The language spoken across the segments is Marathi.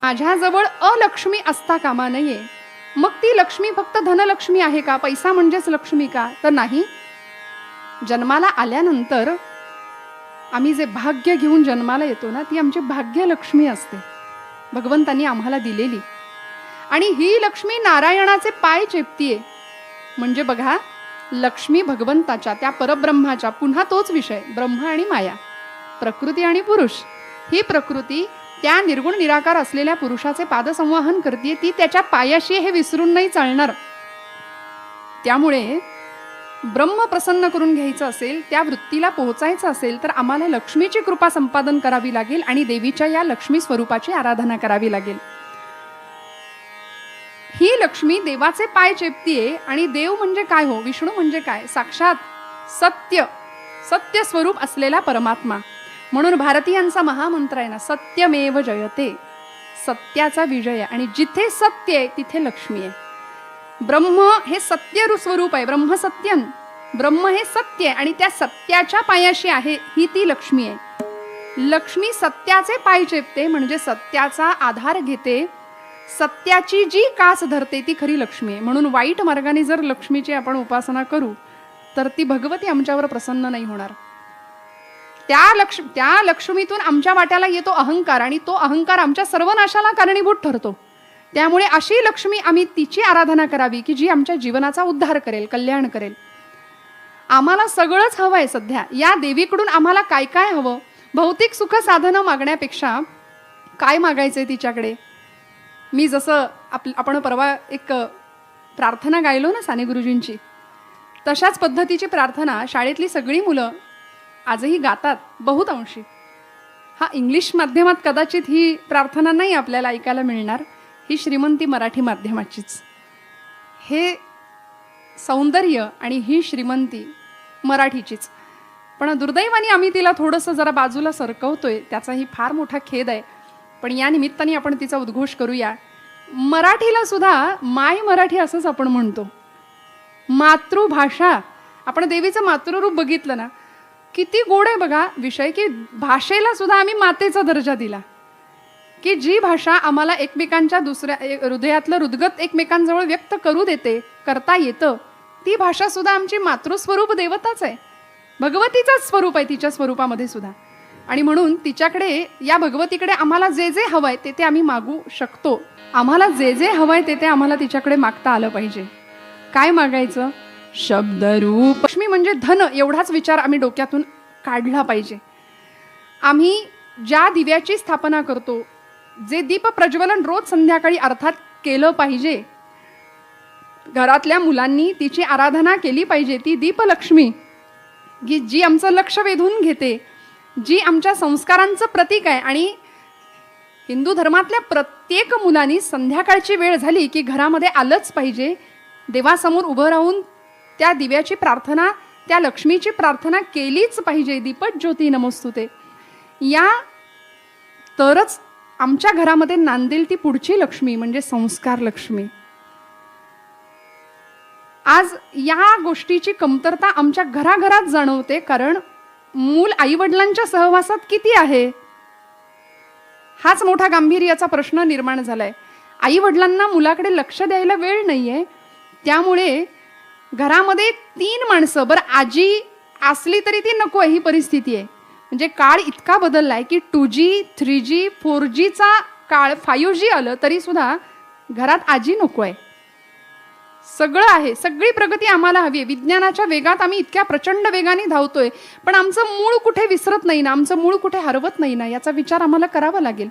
माझ्याजवळ अलक्ष्मी असता कामा नये. मग ती लक्ष्मी फक्त धनलक्ष्मी आहे का? पैसा म्हणजेच लक्ष्मी का? तर नाही. जन्माला आल्यानंतर आम्ही जे भाग्य घेऊन जन्माला येतो ना, ती आमची भाग्यलक्ष्मी असते, भगवंतांनी आम्हाला दिलेली. आणि ही लक्ष्मी नारायणाचे पाय चेपतीये. म्हणजे बघा, लक्ष्मी भगवंताच्या, त्या परब्रह्माच्या, पुन्हा तोच विषय, ब्रह्म आणि माया, प्रकृती आणि पुरुष. ही प्रकृती त्या निर्गुण निराकार असलेल्या पुरुषाचे पादसंवाहन करते, ती त्याच्या पायाशी, हे विसरून नाही चालणार. त्यामुळे ब्रह्म प्रसन्न करून घ्यायचं असेल, त्या वृत्तीला पोहोचायचं असेल, तर आम्हाला लक्ष्मीची कृपा संपादन करावी लागेल आणि देवीच्या या लक्ष्मी स्वरूपाची आराधना करावी लागेल. ही लक्ष्मी देवाचे पाय चेपतीये. आणि देव म्हणजे काय हो? विष्णू म्हणजे काय? साक्षात सत्य, सत्य स्वरूप असलेला परमात्मा. म्हणून भारतीयांचा महामंत्र आहे ना, सत्यमेव जयते, सत्याचा विजय. आणि जिथे सत्य आहे तिथे लक्ष्मी आहे. ब्रह्म हे सत्य स्वरूप आहे, ब्रह्म सत्यन, ब्रह्म हे सत्य आहे आणि त्या सत्याच्या पायाशी आहे, ही ती लक्ष्मी आहे. लक्ष्मी सत्याचे पाय चेपते, म्हणजे सत्याचा आधार घेते, सत्याची जी कास धरते ती खरी लक्ष्मी आहे. म्हणून वाईट मार्गाने जर लक्ष्मीची आपण उपासना करू तर ती भगवती आमच्यावर प्रसन्न नाही होणार. त्या लक्ष्मीतून आमच्या वाट्याला येतो अहंकार, आणि तो अहंकार आमच्या सर्वनाशाला कारणीभूत ठरतो. त्यामुळे अशी लक्ष्मी आम्ही तिची आराधना करावी की जी आमच्या जीवनाचा उद्धार करेल, कल्याण करेल. आम्हाला सगळंच हवंय सध्या. या देवीकडून आम्हाला काय काय हवं? भौतिक सुख साधनं मागण्यापेक्षा काय मागायचंय तिच्याकडे? मी जसं आपण परवा एक प्रार्थना गायलो ना साने गुरुजींची, तशाच पद्धतीची प्रार्थना शाळेतली सगळी मुलं आजही गातात बहुतांशी. हा, इंग्लिश माध्यमात कदाचित ही प्रार्थना नाही आपल्याला ऐकायला मिळणार, ही श्रीमंती मराठी माध्यमाचीच. हे सौंदर्य आणि ही श्रीमंती मराठीचीच. पण दुर्दैवाने आम्ही तिला थोडंसं जरा बाजूला सरकवतोय, त्याचाही फार मोठा खेद आहे. पण या निमित्ताने आपण तिचा उद्घोष करूया. मराठीला सुद्धा माय मराठी असंच आपण म्हणतो. मातृभाषा, आपण देवीचं मातृरूप बघितलं ना, किती गोड आहे बघा विषय, की भाषेला सुद्धा आम्ही मातेचा दर्जा दिला, की जी भाषा आम्हाला एकमेकांच्या दुसऱ्या हृदयातलं हृदगत एकमेकांजवळ व्यक्त करू देते, करता येतं, ती भाषा सुद्धा आमची मातृस्वरूप देवताच आहे, भगवतीचाच स्वरूप आहे तिच्या स्वरूपामध्ये सुद्धा. आणि म्हणून तिच्याकडे, या भगवतीकडे आम्हाला जे जे हवंय ते ते आम्ही मागू शकतो. आम्हाला जे जे हवंय ते ते आम्हाला तिच्याकडे मागता आलं पाहिजे. काय मागायचं? शब्दरूप लक्ष्मी म्हणजे धन, एवढाच विचार आम्ही डोक्यातून काढला पाहिजे. आम्ही ज्या दिव्याची स्थापना करतो, जे दीप प्रज्वलन रोज संध्याकाळी अर्थात केलं पाहिजे, घरातल्या मुलांनी तिची आराधना केली पाहिजे. ती दीपलक्ष्मी की जी आमचं लक्ष वेधून घेते, जी आमच्या संस्कारांचं प्रतीक आहे. आणि हिंदू धर्मातल्या प्रत्येक मुलांनी संध्याकाळची वेळ झाली की घरामध्ये आलंच पाहिजे, देवासमोर उभं राहून त्या दिव्याची प्रार्थना, त्या लक्ष्मीची प्रार्थना केलीच पाहिजे. दीपज्योती नमोस्तुते, या तरच आमच्या घरामध्ये नांदेल ती पुढची लक्ष्मी, म्हणजे संस्कार लक्ष्मी. आज या गोष्टीची कमतरता आमच्या घराघरात जाणवते, कारण मूल आईवडिलांच्या सहवासात किती आहे, हाच मोठा गांभीर्याचा प्रश्न निर्माण झालाय. आईवडिलांना मुलाकडे लक्ष द्यायला वेळ नाहीये. त्यामुळे घरामध्ये 3 माणसं, बरं आजी असली तरी ती नको आहे, ही परिस्थिती आहे. म्हणजे काळ इतका बदललाय की 2G 3G 4Gचा काळ, 5G आलं तरी सुद्धा घरात आजी नको आहे. सगळं आहे, सगळी प्रगती आम्हाला हवी आहे. विज्ञानाच्या वेगात आम्ही इतक्या प्रचंड वेगाने धावतोय, पण आमचं मूळ कुठे विसरत नाही ना, आमचं मूळ कुठे हरवत नाही ना, याचा विचार आम्हाला करावा लागेल.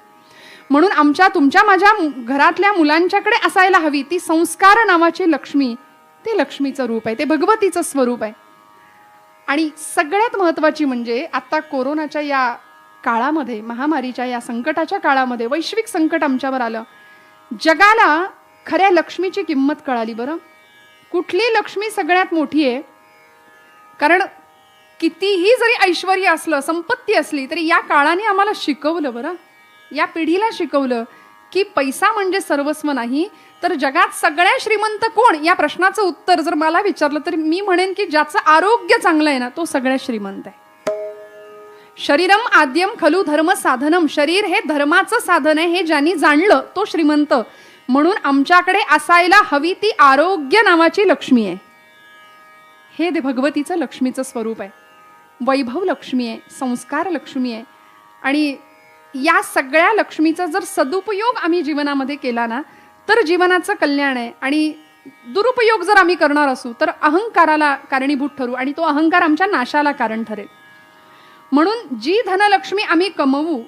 म्हणून आमच्या, तुमच्या, माझ्या घरातल्या मुलांच्याकडे असायला हवी ती संस्कार नावाची लक्ष्मी. ते लक्ष्मीचं रूप आहे, ते भगवतीचं स्वरूप आहे. आणि सगळ्यात महत्त्वाची म्हणजे आता कोरोनाच्या या काळामध्ये, महामारीच्या या संकटाच्या काळामध्ये, वैश्विक संकट आमच्यावर आलं, जगाला खऱ्या लक्ष्मीची किंमत कळाली. बरं, कुठली लक्ष्मी सगळ्यात मोठी आहे? कारण कितीही जरी ऐश्वर्य असलं, संपत्ती असली, तरी या काळाने आम्हाला शिकवलं, बरं, या पिढीला शिकवलं की पैसा म्हणजे सर्वस्व नाही, तर जगात सगळ्या श्रीमंत कोण, या प्रश्नाचं उत्तर जर मला विचारलं तर मी म्हणेन की ज्याचं आरोग्य चांगलं आहे ना, तो सगळ्यात श्रीमंत आहे. शरीरम आद्यम खलु धर्म साधनम, शरीर हे धर्माचं साधन आहे हे ज्यांनी जाणलं तो श्रीमंत. म्हणून आमच्याकडे असायला हवी ती आरोग्य नावाची लक्ष्मी आहे. हे भगवतीचं लक्ष्मीचं स्वरूप आहे. वैभव लक्ष्मी आहे, संस्कार लक्ष्मी आहे. आणि या सगळ्या लक्ष्मीचा जर सदुपयोग आम्ही जीवनामध्ये केला ना तर जीवनाचं कल्याण आहे. आणि दुरुपयोग जर आम्ही करणार असू तर अहंकाराला कारणीभूत ठरू आणि तो अहंकार आमच्या नाशाला कारण ठरेल. म्हणून जी धनलक्ष्मी आम्ही कमवू,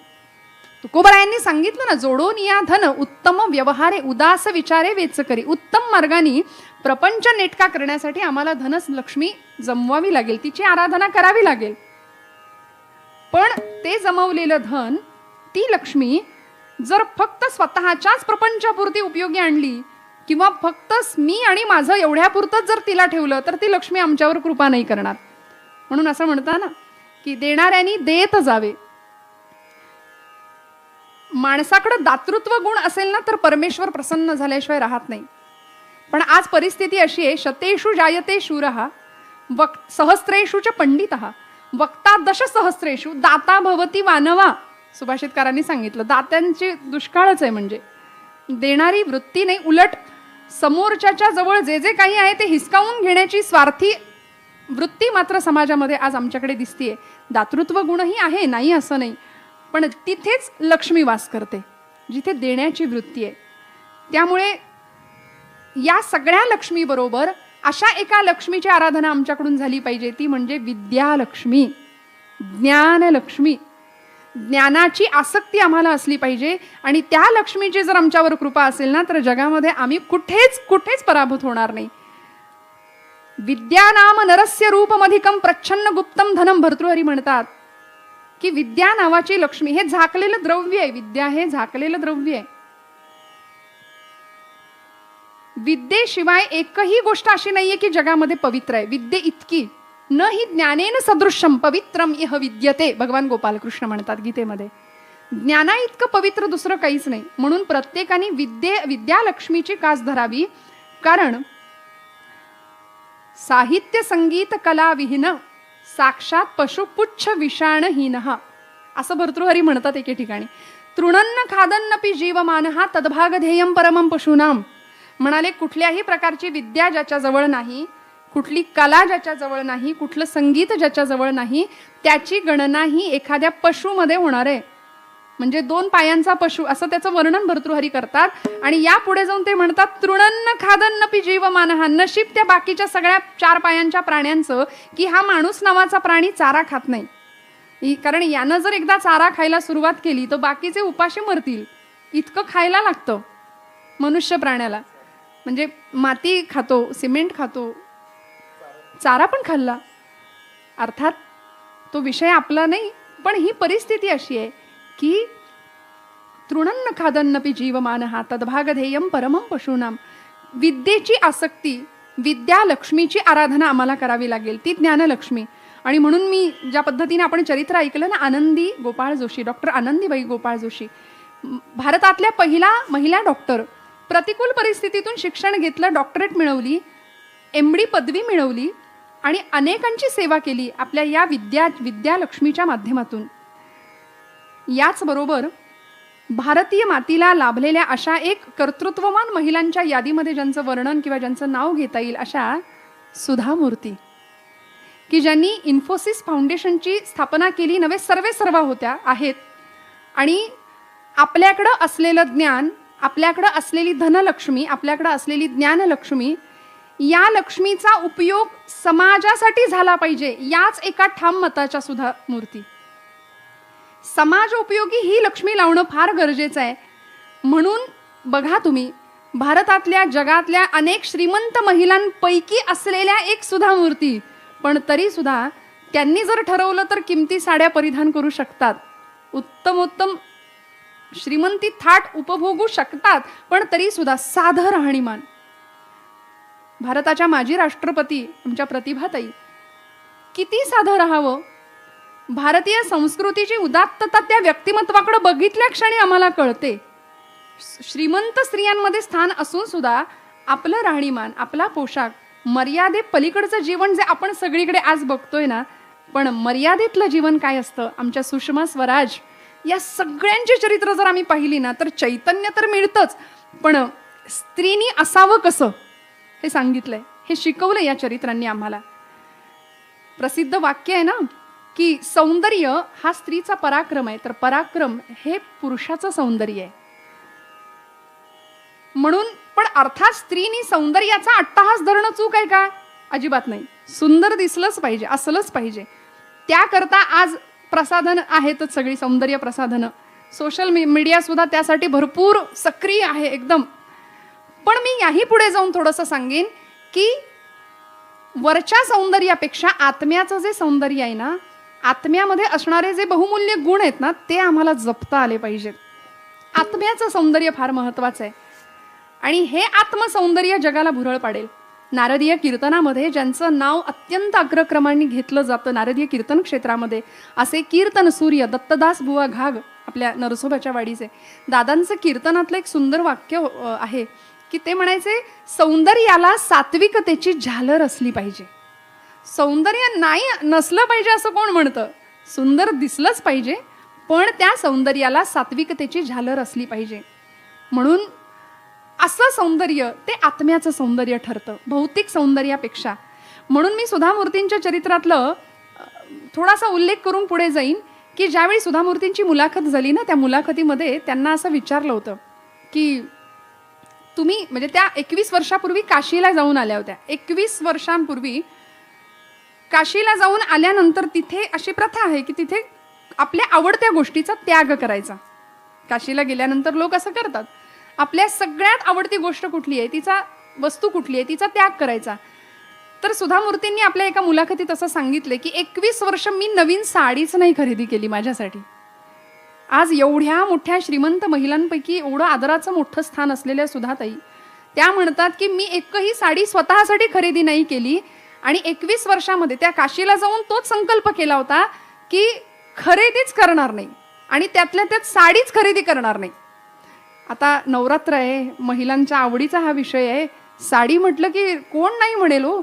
तुकोबरायांनी सांगितलं ना, जोडून या धन उत्तम व्यवहारे उदास विचारे वेच करी. उत्तम मार्गाने प्रपंच नेटका करण्यासाठी आम्हाला धनलक्ष्मी जमवावी लागेल, तिची आराधना करावी लागेल. पण ते जमवलेलं धन, ती लक्ष्मी जर फक्त स्वतःच्याच प्रपंचापुरती उपयोगी आणली किंवा फक्त मी आणि माझं एवढ्यापुरतंच जर तिला ठेवलं तर ती लक्ष्मी आमच्यावर कृपा नाही करणार. म्हणून असं म्हणता ना की देणाऱ्यांनी देत जावे. माणसाकडे दातृत्व गुण असेल ना तर परमेश्वर प्रसन्न झाल्याशिवाय राहत नाही. पण आज परिस्थिती अशी आहे, शतेषु जायते शूरः सहस्रेषु च पंडितः वक्ता दशसहस्रेषु दाता भवति मानवा. सुभाषितकारांनी सांगितलं, दात्यांची दुष्काळच आहे. म्हणजे देणारी वृत्ती नाही, उलट समोरच्या जवळ जे जे काही आहे ते हिसकावून घेण्याची स्वार्थी वृत्ती मात्र समाजामध्ये आज आमच्याकडे दिसतीये. दातृत्व गुणही आहे, नाही असं नाही, पण तिथेच लक्ष्मी वास करते जिथे देण्याची वृत्ती आहे. त्यामुळे या सगळ्या लक्ष्मी बरोबर अशा एका लक्ष्मीची आराधना आमच्याकडून झाली पाहिजे, ती म्हणजे विद्यालक्ष्मी, ज्ञानलक्ष्मी. ज्ञानाची आसक्ती आम्हाला असली पाहिजे. आणि त्या लक्ष्मीची जर आमच्यावर कृपा असेल ना तर जगामध्ये आम्ही कुठेच पराभूत होणार नाही. विद्या नाम नरस्य रूपमधिकम प्रच्छन्न गुप्तम धनम. भर्तृहरी म्हणतात की विद्या नावाची लक्ष्मी हे झाकलेलं द्रव्य आहे. विद्या हे झाकलेलं द्रव्य आहे. विद्येशिवाय एकही गोष्ट अशी नाहीये की जगामध्ये पवित्र आहे. विद्ये इतकी न ही ज्ञानेन सदृशम पवित्रम इह विद्यते. भगवान गोपालकृष्ण म्हणतात गीतेमध्ये, ज्ञाना इतकं पवित्र दुसरं काहीच नाही. म्हणून प्रत्येकाने विद्यालक्ष्मीची कास धरावी. कारण साहित्य संगीत कला विहीन साक्षात पशुपुच्छ विषाणहीन, असं भर्तृहरी म्हणतात एके ठिकाणी. तृणन्न खादन्नपि जीवमानः तद्भागधेयं परमं पशूनाम. म्हणाले, कुठल्याही प्रकारची विद्या ज्याच्या जवळ नाही, कुठली कला ज्याच्या जवळ नाही, कुठलं संगीत ज्याच्या जवळ नाही, त्याची गणना ही एखाद्या पशुमध्ये होणार आहे. म्हणजे 2 पायांचा पशु असं त्याचं वर्णन भर्तृहरी करतात. आणि या पुढे जाऊन ते म्हणतात, तृणन्न खादन्नपि जीवमानः. नशीब त्या बाकीच्या सगळ्या 4 पायांच्या प्राण्यांचं की हा माणूस नावाचा प्राणी चारा खात नाही. कारण यानं जर एकदा चारा खायला सुरुवात केली तर बाकीचे उपाशी मरतील. इतकं खायला लागतं मनुष्य प्राण्याला. म्हणजे माती खातो, सिमेंट खातो, चारा पण खाल्ला. अर्थात तो विषय आपला नाही, पण ही परिस्थिती अशी आहे की तृणन्न खादन्नपि जीवमानः तद्भागधेयं परमं पशूनाम. विद्येची आसक्ती, विद्यालक्ष्मीची आराधना आम्हाला करावी लागेल, ती ज्ञानलक्ष्मी. आणि म्हणून मी ज्या पद्धतीने आपण चरित्र ऐकलं ना, आनंदी गोपाळ जोशी, डॉक्टर आनंदीबाई गोपाळ जोशी, भारतातल्या पहिला महिला डॉक्टर, प्रतिकूल परिस्थितीतून शिक्षण घेतलं, डॉक्टरेट मिळवली, MD पदवी मिळवली आणि अनेकांची सेवा केली आपल्या या विद्यालक्ष्मीच्या माध्यमातून. याचबरोबर भारतीय मातीला लाभलेल्या अशा एक कर्तृत्ववान महिलांच्या यादीमध्ये ज्यांचं वर्णन किंवा ज्यांचं नाव घेता येईल अशा सुधा मूर्ती, की ज्यांनी इन्फोसिस फाउंडेशनची स्थापना केली, नव्हे सर्वेसर्वा होत्या आहेत. आणि आपल्याकडं असलेलं ज्ञान, आपल्याकडं असलेली धनलक्ष्मी, आपल्याकडं असलेली ज्ञानलक्ष्मी, या लक्ष्मीचा उपयोग समाजासाठी झाला पाहिजे, याच एका ठाम मताच्या सुधा मूर्ती. समाज उपयोगी ही लक्ष्मी लावणं फार गरजेचं आहे. म्हणून बघा तुम्ही, भारतातल्या जगातल्या अनेक श्रीमंत महिलांपैकी असलेल्या एक सुधा मूर्ती, पण तरी सुद्धा त्यांनी जर ठरवलं तर किमती साड्या परिधान करू शकतात, उत्तमोत्तम श्रीमंती थाट उपभोगू शकतात, पण तरी सुद्धा साधं राहणीमान. भारताच्या माजी राष्ट्रपती आमच्या प्रतिभाताई, किती साधं राहावं. भारतीय संस्कृतीची उदात्तता त्या व्यक्तिमत्वाकडे बघितल्या क्षणी आम्हाला कळते. श्रीमंत स्त्रियांमध्ये स्थान असून सुद्धा आपलं राहणीमान, आपला पोशाख, मर्यादे पलीकडचं जीवन जे आपण सगळीकडे आज बघतोय ना, पण मर्यादेतलं जीवन काय असतं, आमच्या सुषमा स्वराज या सगळ्यांची चरित्र जर आम्ही पाहिली ना, तर चैतन्य तर मिळतंच, पण स्त्रीनी असावं कसं हे सांगितलंय, हे शिकवलं या चरित्रांनी आम्हाला. प्रसिद्ध वाक्य आहे ना की सौंदर्य हा स्त्रीचा पराक्रम आहे, तर पराक्रम हे पुरुषाचं सौंदर्य आहे. म्हणून पण अर्थात स्त्रीनी सौंदर्याचा अट्टहास धरणं चूक आहे का? अजिबात नाही. सुंदर दिसलंच पाहिजे, असलंच पाहिजे. त्याकरता आज प्रसाधन आहेतच, सगळी सौंदर्य प्रसाधनं. सोशल मीडिया सुद्धा त्यासाठी भरपूर सक्रिय आहे एकदम. पण मी याही पुढे जाऊन थोडंसं सांगेन की वरच्या सौंदर्यापेक्षा आत्म्याचं जे सौंदर्य आहे ना, आत्म्यामध्ये असणारे जे बहुमूल्य गुण आहेत ना, ते आम्हाला जपता आले पाहिजेत. आत्म्याचं सौंदर्य फार महत्वाचं आहे आणि हे आत्मसौंदर्य जगाला भुरळ पाडेल. नारदीय कीर्तनामध्ये ज्यांचं नाव अत्यंत अग्रक्रमाने घेतलं जातं नारदीय कीर्तन क्षेत्रामध्ये, असे कीर्तन सूर्य दत्तदास बुवा घाग, आपल्या नरसोबाच्या वाडीचे दादांचं कीर्तनातलं एक सुंदर वाक्य आहे की ते म्हणायचे, सौंदर्याला सात्विकतेची झालर असली पाहिजे. सौंदर्य नाही नसलं पाहिजे असं कोण म्हणतं? सुंदर दिसलंच पाहिजे, पण त्या सौंदर्याला सात्विकतेची झालर असली पाहिजे. म्हणून असं सौंदर्य ते आत्म्याचं सौंदर्य ठरतं भौतिक सौंदर्यापेक्षा. म्हणून मी सुधामूर्तींच्या चरित्रातलं थोडासा उल्लेख करून पुढे जाईन की ज्यावेळी सुधामूर्तींची मुलाखत झाली ना, त्या मुलाखतीमध्ये त्यांना असं विचारलं होतं की तुम्ही म्हणजे त्या 21 वर्षापूर्वी काशीला जाऊन आल्या होत्या. 21 वर्षांपूर्वी काशीला जाऊन आल्यानंतर तिथे अशी प्रथा आहे की तिथे आपल्या आवडत्या गोष्टीचा त्याग करायचा. काशीला गेल्यानंतर लोक असं करतात, आपल्या सगळ्यात आवडती गोष्ट कुठली आहे, तिचा वस्तू कुठली आहे, तिचा त्याग करायचा. तर सुधामूर्तींनी आपल्या एका मुलाखतीत असं सांगितले की 21 वर्ष मी नवीन साडीच नाही खरेदी केली माझ्यासाठी. आज एवढ्या मोठ्या श्रीमंत महिलांपैकी एवढं आदराचं मोठं स्थान असलेल्या सुधाताई त्या म्हणतात की मी एकही साडी स्वतःसाठी खरेदी नाही केली आणि 21 वर्षामध्ये त्या काशीला जाऊन तोच संकल्प केला होता की खरेदीच करणार नाही आणि त्यातल्या त्यात साडीच खरेदी करणार नाही. आता नवरात्र आहे, महिलांच्या आवडीचा हा विषय आहे. साडी म्हटलं की कोण नाही म्हणेल हो,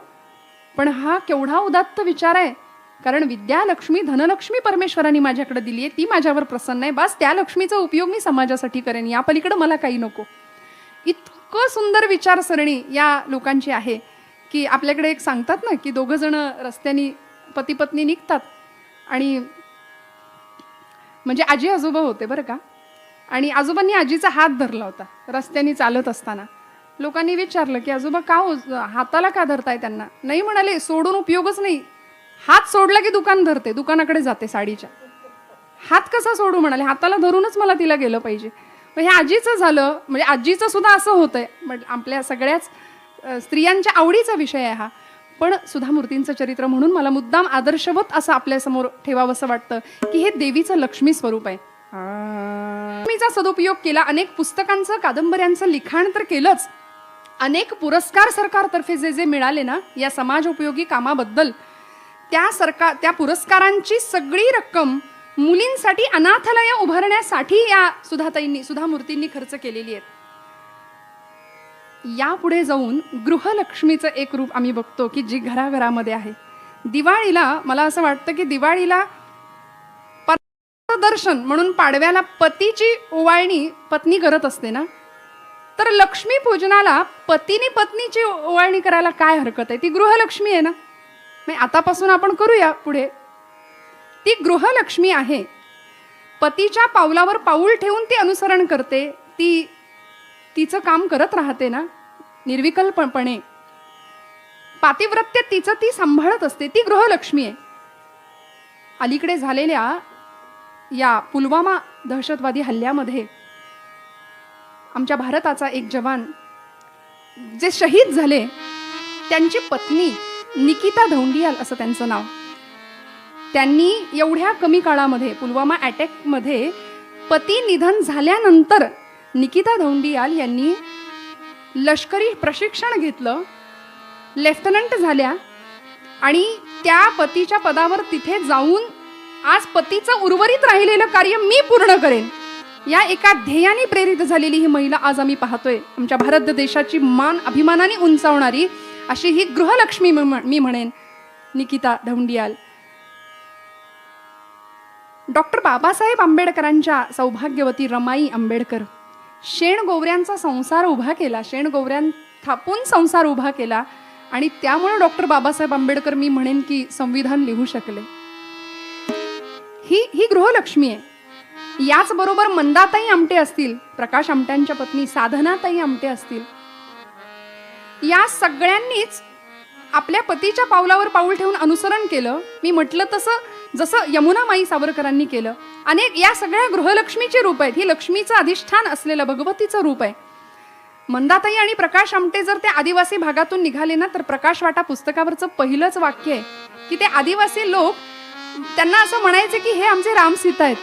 पण हा केवढा उदात्त विचार आहे. कारण विद्या लक्ष्मी धनलक्ष्मी परमेश्वरांनी माझ्याकडे दिली आहे, ती माझ्यावर प्रसन्न आहे, बस त्या लक्ष्मीचा उपयोग मी समाजासाठी करेन, या पलीकडे मला काही नको. इतकं सुंदर विचारसरणी या लोकांची आहे की आपल्याकडे एक सांगतात ना की दोघं जण रस्त्याने पती पत्नी निघतात आणि म्हणजे आजी आजोबा होते बरं का, आणि आजीचा हात धरला होता रस्त्याने चालत असताना. लोकांनी विचारलं की आजोबा का हाताला का धरताय त्यांना? नाही म्हणाले, सोडून उपयोगच नाही, हात सोडला की दुकान धरते, दुकानाकडे जाते साडीच्या. हात कसा सोडू म्हणाले, हाताला धरूनच मला तिला गेलं पाहिजे. हे आजीचं झालं, म्हणजे आजीचं सुद्धा असं होतंय. आपल्या सगळ्याच स्त्रियांच्या आवडीचा विषय आहे हा. पण सुधामूर्तींचं चरित्र म्हणून मला मुद्दाम आदर्शवत असं आपल्यासमोर ठेवावंसं वाटतं की हे देवीचं लक्ष्मी स्वरूप आहे. लक्ष्मीचा सदुपयोग केला, अनेक पुस्तकांचं कादंबऱ्यांचं लिखाण तर केलंच, अनेक पुरस्कार सरकारतर्फे जे जे मिळाले ना या समाज उपयोगी कामाबद्दल, त्या पुरस्कारांची सगळी रक्कम मुलींसाठी अनाथालय उभारण्यासाठी या सुधामूर्तींनी खर्च केलेली आहे. यापुढे जाऊन गृहलक्ष्मीचं एक रूप आम्ही बघतो की जी घराघरामध्ये आहे. दिवाळीला मला असं वाटतं की दिवाळीला दर्शन म्हणून पाडव्याला पतीची ओवाळणी पत्नी करत असते ना, तर लक्ष्मी पूजनाला पतीने पत्नीची ओवाळणी करायला काय हरकत आहे? ती गृहलक्ष्मी आहे ना. आतापासून आपण करूया पुढे. ती गृहलक्ष्मी आहे, पतीच्या पावलावर पाऊल ठेवून ती अनुसरण करते, ती तिचं काम करत राहते ना निर्विकल्पपणे, पातिव्रत्य तिचं ती सांभाळत असते, ती गृहलक्ष्मी आहे. अलीकडे झालेल्या या पुलवामा दहशतवादी हल्ल्यामध्ये आमच्या भारताचा एक जवान जे शहीद झाले, त्यांची पत्नी निकिता धौंडियाल असं त्यांचं नाव, त्यांनी एवढ्या कमी काळामध्ये पुलवामा अटॅकमध्ये पती निधन झाल्यानंतर निकिता धौंडियाल यांनी लष्करी प्रशिक्षण घेतलं, लेफ्टनंट झाल्या आणि त्या पतीच्या पदावर तिथे जाऊन आज पतीचं उर्वरित राहिलेलं कार्य मी पूर्ण करेन या एका ध्येयाने प्रेरित झालेली ही महिला आज आम्ही पाहतोय. आमच्या भारत देशाची मान अभिमानाने उंचावणारी अशी ही गृहलक्ष्मी मी म्हणेन निकिता धौंडियाल. डॉक्टर बाबासाहेब आंबेडकरांच्या सौभाग्यवती रमाई आंबेडकर शेणगोवऱ्यांचा संसार उभा केला, शेणगोवऱ्यां थापून संसार उभा केला आणि त्यामुळे डॉक्टर बाबासाहेब आंबेडकर मी म्हणेन की संविधान लिहू शकले. ही गृहलक्ष्मी आहे. याचबरोबर मंदाताई आमटे असतील, प्रकाश आमट्यांच्या पत्नी साधनाताई आमटे असतील, या सगळ्यांनीच आपल्या पतीच्या पावलावर पाऊल ठेवून अनुसरण केलं. मी म्हटलं तसं जसं यमुनामाई सावरकरांनी केलं. अनेक या सगळ्या गृहलक्ष्मीचे रूप आहेत. ही लक्ष्मीचं अधिष्ठान असलेलं भगवतीचं रूप आहे. मंदाताई आणि प्रकाश आमटे जर त्या आदिवासी भागातून निघाले ना, तर प्रकाश वाटा पुस्तकावरचं पहिलंच वाक्य आहे की ते आदिवासी लोक त्यांना असं म्हणायचे की हे आमचे राम सीता आहेत,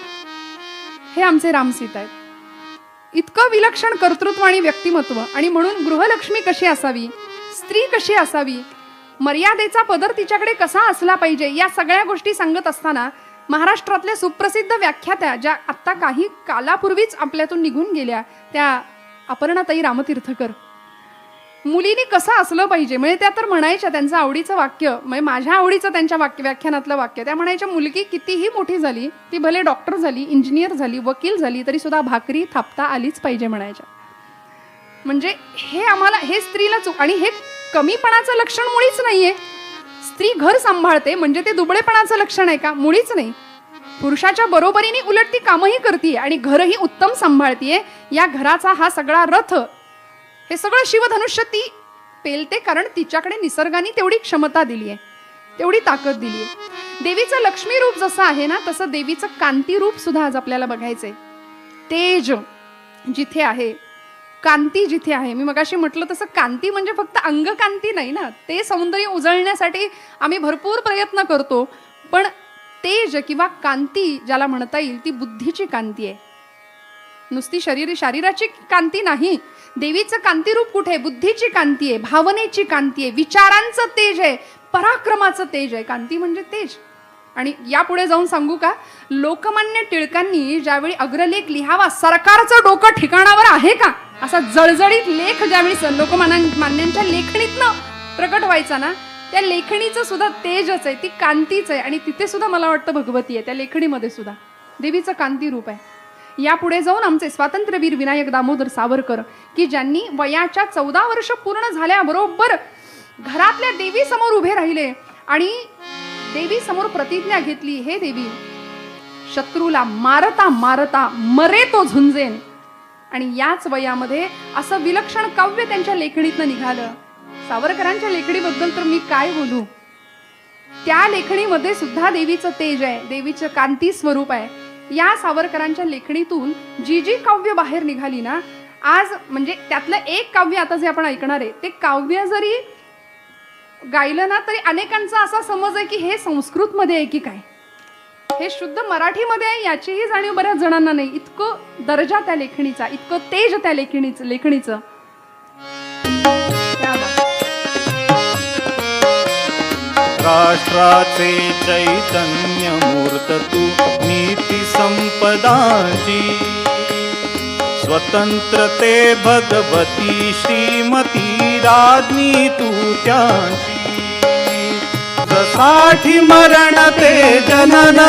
हे आमचे राम सीता आहेत. इतकं विलक्षण कर्तृत्व आणि व्यक्तिमत्व. आणि म्हणून गृहलक्ष्मी कशी असावी, स्त्री कशी असावी, मर्यादेचा पदर तिच्याकडे कसा असला पाहिजे, या सगळ्या गोष्टी सांगत असताना महाराष्ट्रातल्या सुप्रसिद्ध व्याख्यात्या ज्या आत्ता काही कालापूर्वीच आपल्यातून निघून गेल्या, त्या अपर्णाताई रामतीर्थकर, मुलीने कसं असलं पाहिजे म्हणजे त्या तर म्हणायच्या, त्यांचं आवडीचं वाक्य म्हणजे माझ्या आवडीचं त्यांच्या व्याख्यानातलं वाक्य, त्या म्हणायच्या मुलगी कितीही मोठी झाली, ती भले डॉक्टर झाली, इंजिनियर झाली, वकील झाली, तरी सुद्धा भाकरी थापता आलीच पाहिजे म्हणायच्या. म्हणजे हे आम्हाला, हे स्त्रीला चूक. आणि हे कमीपणाचं लक्षण मुळीच नाहीये. स्त्री घर सांभाळते म्हणजे ते दुबळेपणाचं लक्षण आहे का? मुळीच नाही. पुरुषाच्या बरोबरीने उलट ती कामही करते आणि घरही उत्तम सांभाळतीये. या घराचा हा सगळा रथ, हे सगळं शिवधनुष्य ती पेलते, कारण तिच्याकडे निसर्गाने तेवढी क्षमता दिली आहे, तेवढी ताकद दिली आहे. देवीचं लक्ष्मी रूप जसं आहे ना, तसं देवीचं कांती रूप सुद्धा आज आपल्याला बघायचंय. तेज जिथे आहे, कांती जिथे आहे. मी मगाशी म्हटलं तसं कांती म्हणजे फक्त अंगकांती नाही ना, ते सौंदर्य उजळण्यासाठी आम्ही भरपूर प्रयत्न करतो, पण तेज किंवा कांती ज्याला म्हणता येईल ती बुद्धीची कांती आहे, नुसती शरीराची कांती नाही. देवीचं कांती रूप कुठे आहे? बुद्धीची कांती आहे, भावनेची कांती आहे, विचारांचं तेज आहे, पराक्रमाचं तेज आहे. कांती म्हणजे तेज. आणि यापुढे जाऊन सांगू का, लोकमान्य टिळकांनी ज्यावेळी अग्रलेख लिहावा, सरकारचं डोकं ठिकाणावर आहे का, असा जळजळीत लेख ज्यावेळी लोकमान्यांच्या लेखणीतनं प्रकट व्हायचा ना, त्या लेखणीचं सुद्धा तेजच आहे, ती कांतीच आहे. आणि तिथे सुद्धा मला वाटतं भगवती आहे, त्या लेखणीमध्ये सुद्धा देवीचं कांती रूप आहे. यापुढे जाऊन आमचे स्वातंत्र्यवीर विनायक दामोदर सावरकर, की ज्यांनी वयाच्या 14 वर्ष पूर्ण झाल्याबरोबर घरातल्या देवी समोर उभे राहिले आणि देवी समोर प्रतिज्ञा घेतली, हे देवी, शत्रूला मारता मारता मरे तो झुंजेन. आणि याच वयामध्ये असं विलक्षण काव्य त्यांच्या लेखणीतनं निघालं. सावरकरांच्या लेखणीबद्दल तर मी काय बोलू, त्या लेखणीमध्ये सुद्धा देवीचं तेज आहे, देवीचं कांती स्वरूप आहे. या सावरकरांच्या लेखणीतून जी जी काव्य बाहेर निघाली ना, आज म्हणजे त्यातलं एक काव्य आता जे आपण ऐकणार आहे, ते काव्य जरी गायलं ना तरी अनेकांचा असा समज आहे की हे संस्कृत मध्ये आहे की काय, हे शुद्ध मराठीमध्ये आहे याचीही जाणीव बऱ्याच जणांना नाही. इतकं दर्जा त्या लेखणीचा, इतकं तेज त्या लेखणीचं. राष्ट्राचे चैतन्य मूर्त तू, नीती संपदाची, स्वतंत्रते भगवती श्रीमती राज्ञी तू त्यांची. साठी मरण ते जनन,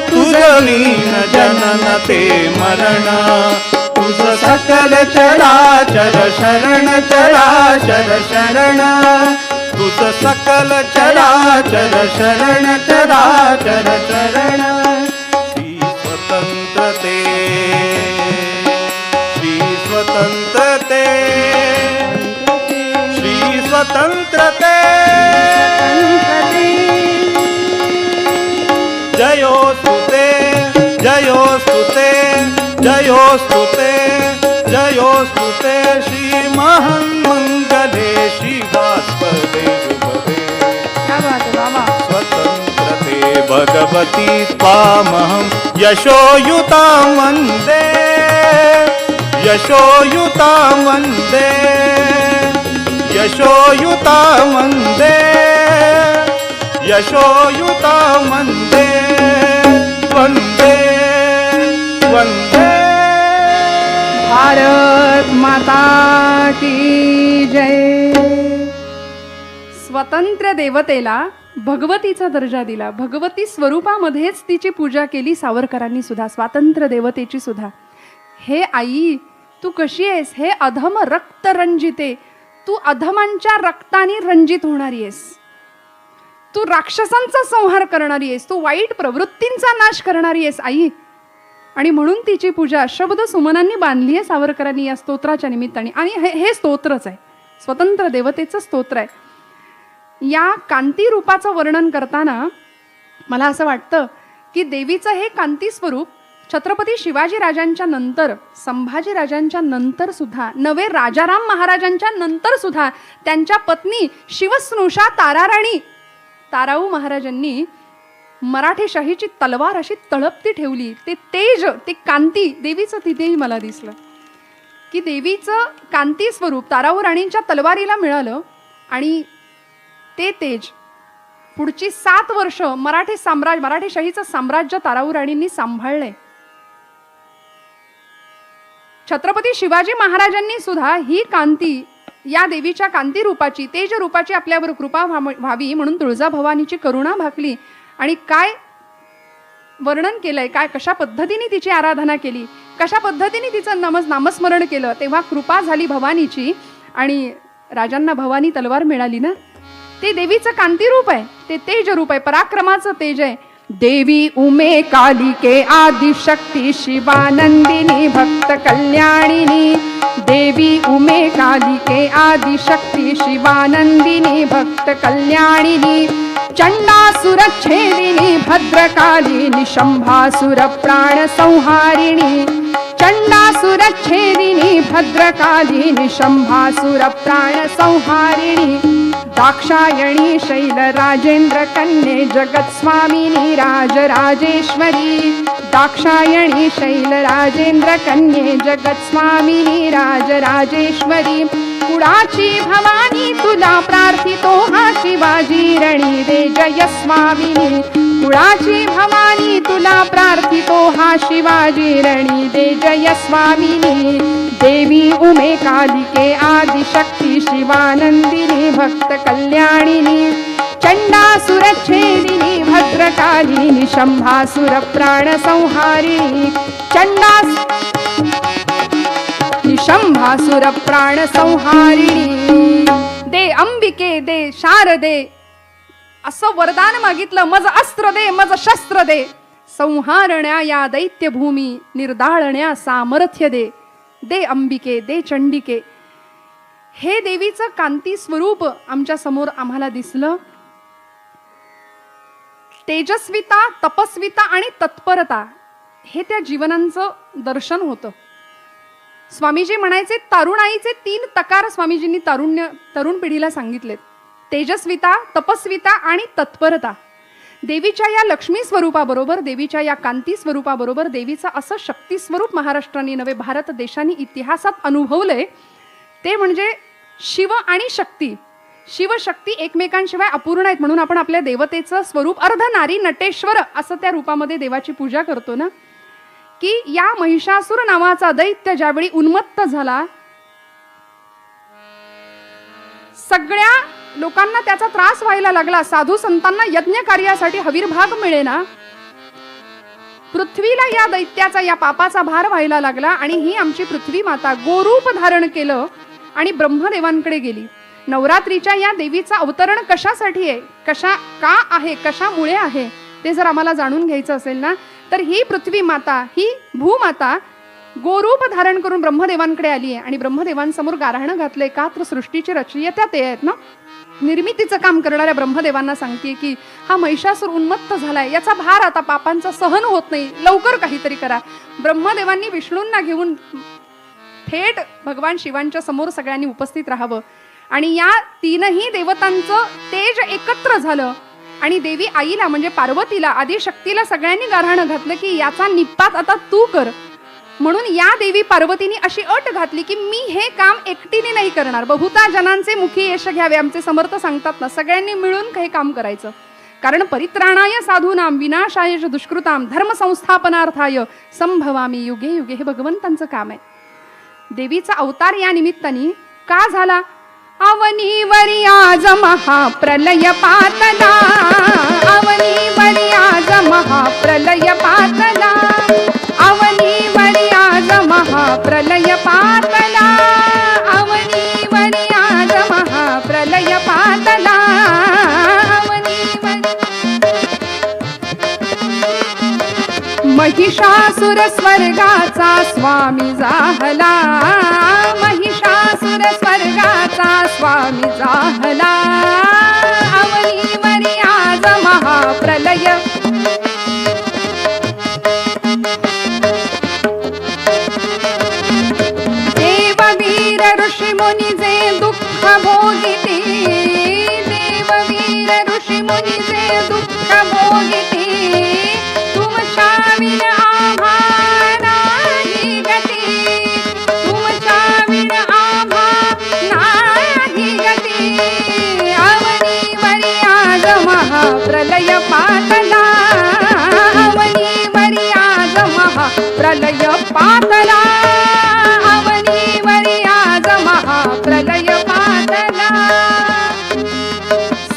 तुझवीन जनन ते मरण, तुझ सकल चराचर शरण चराचर शरण, तुझ सकल चराचर शरण चराचर शरण. श्री स्वतंत्रते, श्री स्वतंत्रते, श्री स्वतंत्रते, जयोस्तुते जयोस्तुते जयोस्तुते जयोस्तुते. श्री महन्मंगले श्री भास्करे शुभदे. स्वतंत्रते भगवती त्वामहं यशोयुता वन्दे, यशोयुता वन्दे, यशोयुता वन्दे, यशोयुता वन्दे, वन्दे वन्दे. भारत माता की जय. स्वतंत्र देवतेला भगवतीचा दर्जा दिला. भगवती स्वरूपामध्येच तिची पूजा केली सावरकरांनी सुद्धा, स्वातंत्र्य देवतेची सुद्धा. हे आई तू कशी आहेस? हे अधम रक्त रंजिते, तू अधमांच्या रक्ताने रंजित होणारी आहेस, तू राक्षसांचा संहार करणारी आहेस, तू वाईट प्रवृत्तींचा नाश करणारी आहेस आई. आणि म्हणून तिची पूजा शब्द सुमनांनी बांधली आहे सावरकरांनी या स्तोत्राच्या निमित्ताने. आणि हे स्तोत्रच आहे, स्वतंत्र देवतेचं स्तोत्र आहे. या कांती रूपाचं वर्णन करताना मला असं वाटतं की देवीचं हे कांती स्वरूप छत्रपती शिवाजी राजांच्या नंतर, संभाजी राजांच्या नंतर सुद्धा, नवे राजाराम महाराजांच्या नंतर सुद्धा त्यांच्या पत्नी शिवस्नुषा ताराराणी ताराऊ महाराजांनी मराठेशाहीची तलवार अशी तळपती ठेवली. ते तेज, ते कांती देवीचं तिथेही मला दिसलं की देवीचं कांती स्वरूप ताराऊ राणींच्या तलवारीला मिळालं. आणि ते तेज पुढची 7 वर्ष मराठेशाहीचं साम्राज्य ताराऊ राणींनी सांभाळलंय. छत्रपती शिवाजी महाराजांनी सुद्धा ही कांती, या देवीच्या कांती रूपाची, तेज रूपाची आपल्यावर कृपा व्हावी म्हणून तुळजाभवानीची करुणा भाकली. आणि काय वर्णन केलंय, काय कशा पद्धतीने तिची आराधना केली, कशा पद्धतीने तिचं नामस्मरण केलं, तेव्हा कृपा झाली भवानीची आणि राजांना भवानी तलवार मिळाली ना. ते देवीचं कांती रूप आहे, ते तेज रूप आहे, पराक्रमाचं तेज आहे. देवी उमे कालिके आदिशक्ती शिवानंदिनी भक्त कल्याणिनी, देवी उमे कालिके आदिशक्ती शिवानंदिनी भक्त कल्याणिनी, चंडासुरच्छेदिनी भद्रकालिनी शंभासुर प्राण संहारिणी, चंडासुरच्छेदिनी भद्रकालिनी शंभासुर प्राण संहारिणी, दाक्षायणी शैल राजेंद्र कन्ये जगत स्वामिनी राजराजेश्वरी, दाक्षायणी शैल राजेंद्र कन्ये जगत स्वामिनी राजराजेश्वरी, कुळाची भवानी तुला प्रार्थितो हा शिवाजी रणी दे जय स्वामिनी, कुळाची भवानी तुला प्रार्थितो हा शिवाजी रणी दे जय स्वामिनी, देवी उमे कालिके आदिशक्ती शिवानंदिनी भक्त कल्याणिनी, चंडासुरच्छेदिनी भद्रकालिनी शंभासुर प्राण संहारिणी, शंभासुर प्राण संहारिणी. दे अंबिके दे शारदे असं वरदान मागितलं. मज अस्त्र दे, मज शस्त्र दे, संहारण्या या दैत्यभूमी निर्दाळण्या सामर्थ्य दे, दे अंबिके दे चंडिके. हे देवीचं कांती स्वरूप आमच्या समोर आम्हाला दिसलं. तेजस्विता, तपस्विता आणि तत्परता हे त्या जीवनांचं दर्शन होतं. स्वामीजी म्हणायचे तारुणाईचे 3 तकार स्वामीजींनी तरुण पिढीला सांगितलेत. तेजस्विता, तपस्विता आणि तत्परता. देवीच्या या लक्ष्मी स्वरूपाबरोबर, देवीच्या या कांती स्वरूपाबरोबर देवीचं असं शक्ती स्वरूप महाराष्ट्राने नवे भारत देशाने इतिहासात अनुभवलंय. ते म्हणजे शिव आणि शक्ती. शिवशक्ती एकमेकांशिवाय अपूर्ण आहेत म्हणून आपण आपल्या देवतेचं स्वरूप अर्धनारी नटेश्वर असं त्या रूपामध्ये देवाची पूजा करतो ना. की या महिषासुर नावाचा दैत्य ज्यावेळी उन्मत्त झाला, सगळ्या लोकांना त्याचा त्रास व्हायला लागला, साधू संतांना यज्ञ कार्यासाठी हवीरभाग मिळेना, पृथ्वीला या दैत्याचा, या पापाचा भार व्हायला लागला. आणि ही आमची पृथ्वी माता गोरूप धारण केलं आणि ब्रह्मदेवांकडे गेली. नवरात्रीच्या या देवीचा अवतरण कशासाठी आहे, का आहे, कशामुळे आहे, ते जर आम्हाला जाणून घ्यायचं असेल ना, तर ही पृथ्वी माता, ही भूमाता गोरूप धारण करून ब्रह्मदेवांकडे आली आहे. आणि ब्रह्मदेवांसमोर गारहाणं घातलंय. का तर सृष्टीची रचयिता ते आहेत ना. निर्मितीचं काम करणाऱ्या ब्रह्मदेवांना सांगते की हा महिषासूर उन्मत्त झालाय, याचा भार आता पापांचा सहन होत नाही, लवकर काहीतरी करा. ब्रह्मदेवांनी विष्णूंना घेऊन थेट भगवान शिवांच्या समोर सगळ्यांनी उपस्थित राहावं. आणि या 3ही देवतांचं तेज एकत्र झालं. आणि देवी आईला म्हणजे पार्वतीला, आदिशक्तीला सगळ्यांनी गारहाणं घातलं की याचा निपात आता तू कर. म्हणून या देवी पार्वतीने अशी अट घातली की मी हे काम एकटीने नाही करणार, बहुता जनांचे मुखी यश घ्यावे, आमचे समर्थ सांगतात ना, सगळ्यांनी मिळून हे काम करायचं. कारण परित्राणाय साधूनाम विनाशाय दुष्कृताम धर्म संस्थापनार्थाय संभवामी युगे युगे, हे भगवंतांचं काम आहे. देवीचा अवतार या निमित्ताने का झाला? अवनीवरी आज महाप्रलय पातला, अवनीवरी आज महाप्रलय पातला, अवनीवरी आज महाप्रलय पातला, अवनीवरी आज महाप्रलय पातला, महिषासुर स्वर्गाचा स्वामी जाहला, महिषासुर स्वर्गाचा स्वामी जाहला, अवनीवरी आज महाप्रलय. देववीर ऋषी मुनीचे दुःख भोगिते, देववीर ऋषी मुनीचे दुःख भोगिते, तुमच्या विण आभा नाही गती, तुमच्या विण आभा नाही गती, अवनीवरी आज महाप्रलय पातला, अवनीवरी आज महाप्रलय पातला, अवनीवरी आज महाप्रलय पातला.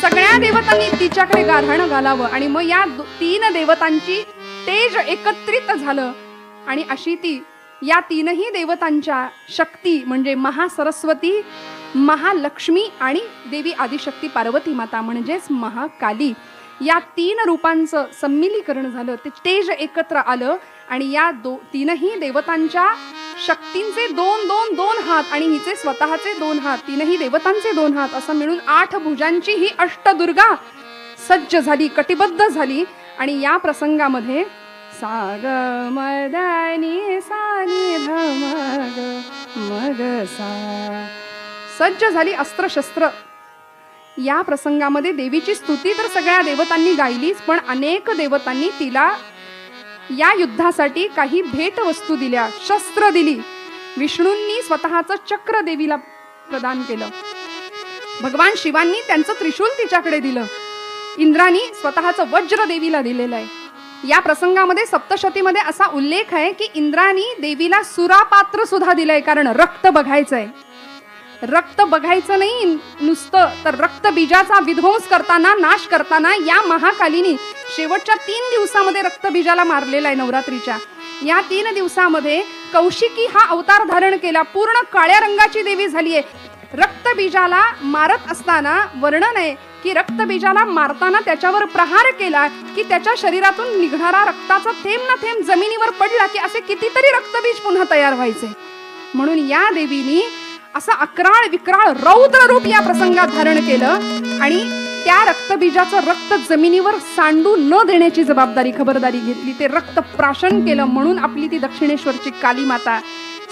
सगळ्या देवतांनी तिच्याकडे गारहाणं घालावं आणि मग या तीन देवतांची तेज एकत्रित झालं आणि अशी ती या तीनही देवतांच्या शक्ती म्हणजे महासरस्वती, महालक्ष्मी आणि देवी आदिशक्ती पार्वती माता म्हणजेच महाकाली या तीन रूपांचं सम्मिलीकरण झालं. ते तेज एकत्र आलं आणि या तीनही देवतांच्या शक्तींचे दोन दोन दोन हात आणि हिचे स्वतःचे दोन हात, तीनही देवतांचे दोन हात असं मिळून 8 भुजांची ही अष्टदुर्गा सज्ज झाली, कटिबद्ध झाली. आणि या प्रसंगामध्ये साग मदनी सानी धमग मग सा सज्ज झाली अस्त्रशस्त्र. या प्रसंगामध्ये देवीची स्तुती तर सगळ्या देवतांनी गायलीच, पण अनेक देवतांनी तिला या युद्धासाठी काही भेट वस्तू दिल्या, शस्त्र दिली. विष्णूंनी स्वतःचं चक्र देवीला प्रदान केलं, भगवान शिवांनी त्यांचं त्रिशूल तिच्याकडे दिलं, इंद्रानी स्वतःचं वज्र देवीला दिलेलं आहे. या प्रसंगामध्ये सप्तशतीमध्ये असा उल्लेख आहे की इंद्रानी देवीला सुरापात्र सुद्धा दिलंय, कारण रक्त बघायचंय. रक्त बघायचं नाही नुसतं, तर रक्त बीजाचा विध्वंस करताना, नाश करताना या महाकालीनी शेवटच्या 3 दिवसामध्ये रक्तबीजाला मारलेला आहे. नवरात्रीच्या या 3 दिवसामध्ये कौशिकी हा अवतार धारण केला, पूर्ण काळ्या रंगाची देवी झालीये. रक्तबीजाला मारत असताना वर्णन आहे की रक्तबीजाला मारताना त्याच्यावर प्रहार केला की त्याच्या शरीरातून निघणारा रक्ताचा थेंब ना थेंब जमिनीवर पडला की असे कितीतरी रक्तबीज पुन्हा तयार व्हायचे. म्हणून या देवीनी असं अक्राळ विक्राळ रौद्र रूप या प्रसंगात धारण केलं आणि त्या रक्तबीजाचं रक्त जमिनीवर सांडू न देण्याची जबाबदारी, खबरदारी घेतली. ते रक्त प्राशन केलं. म्हणून आपली ती दक्षिणेश्वरची काली माता,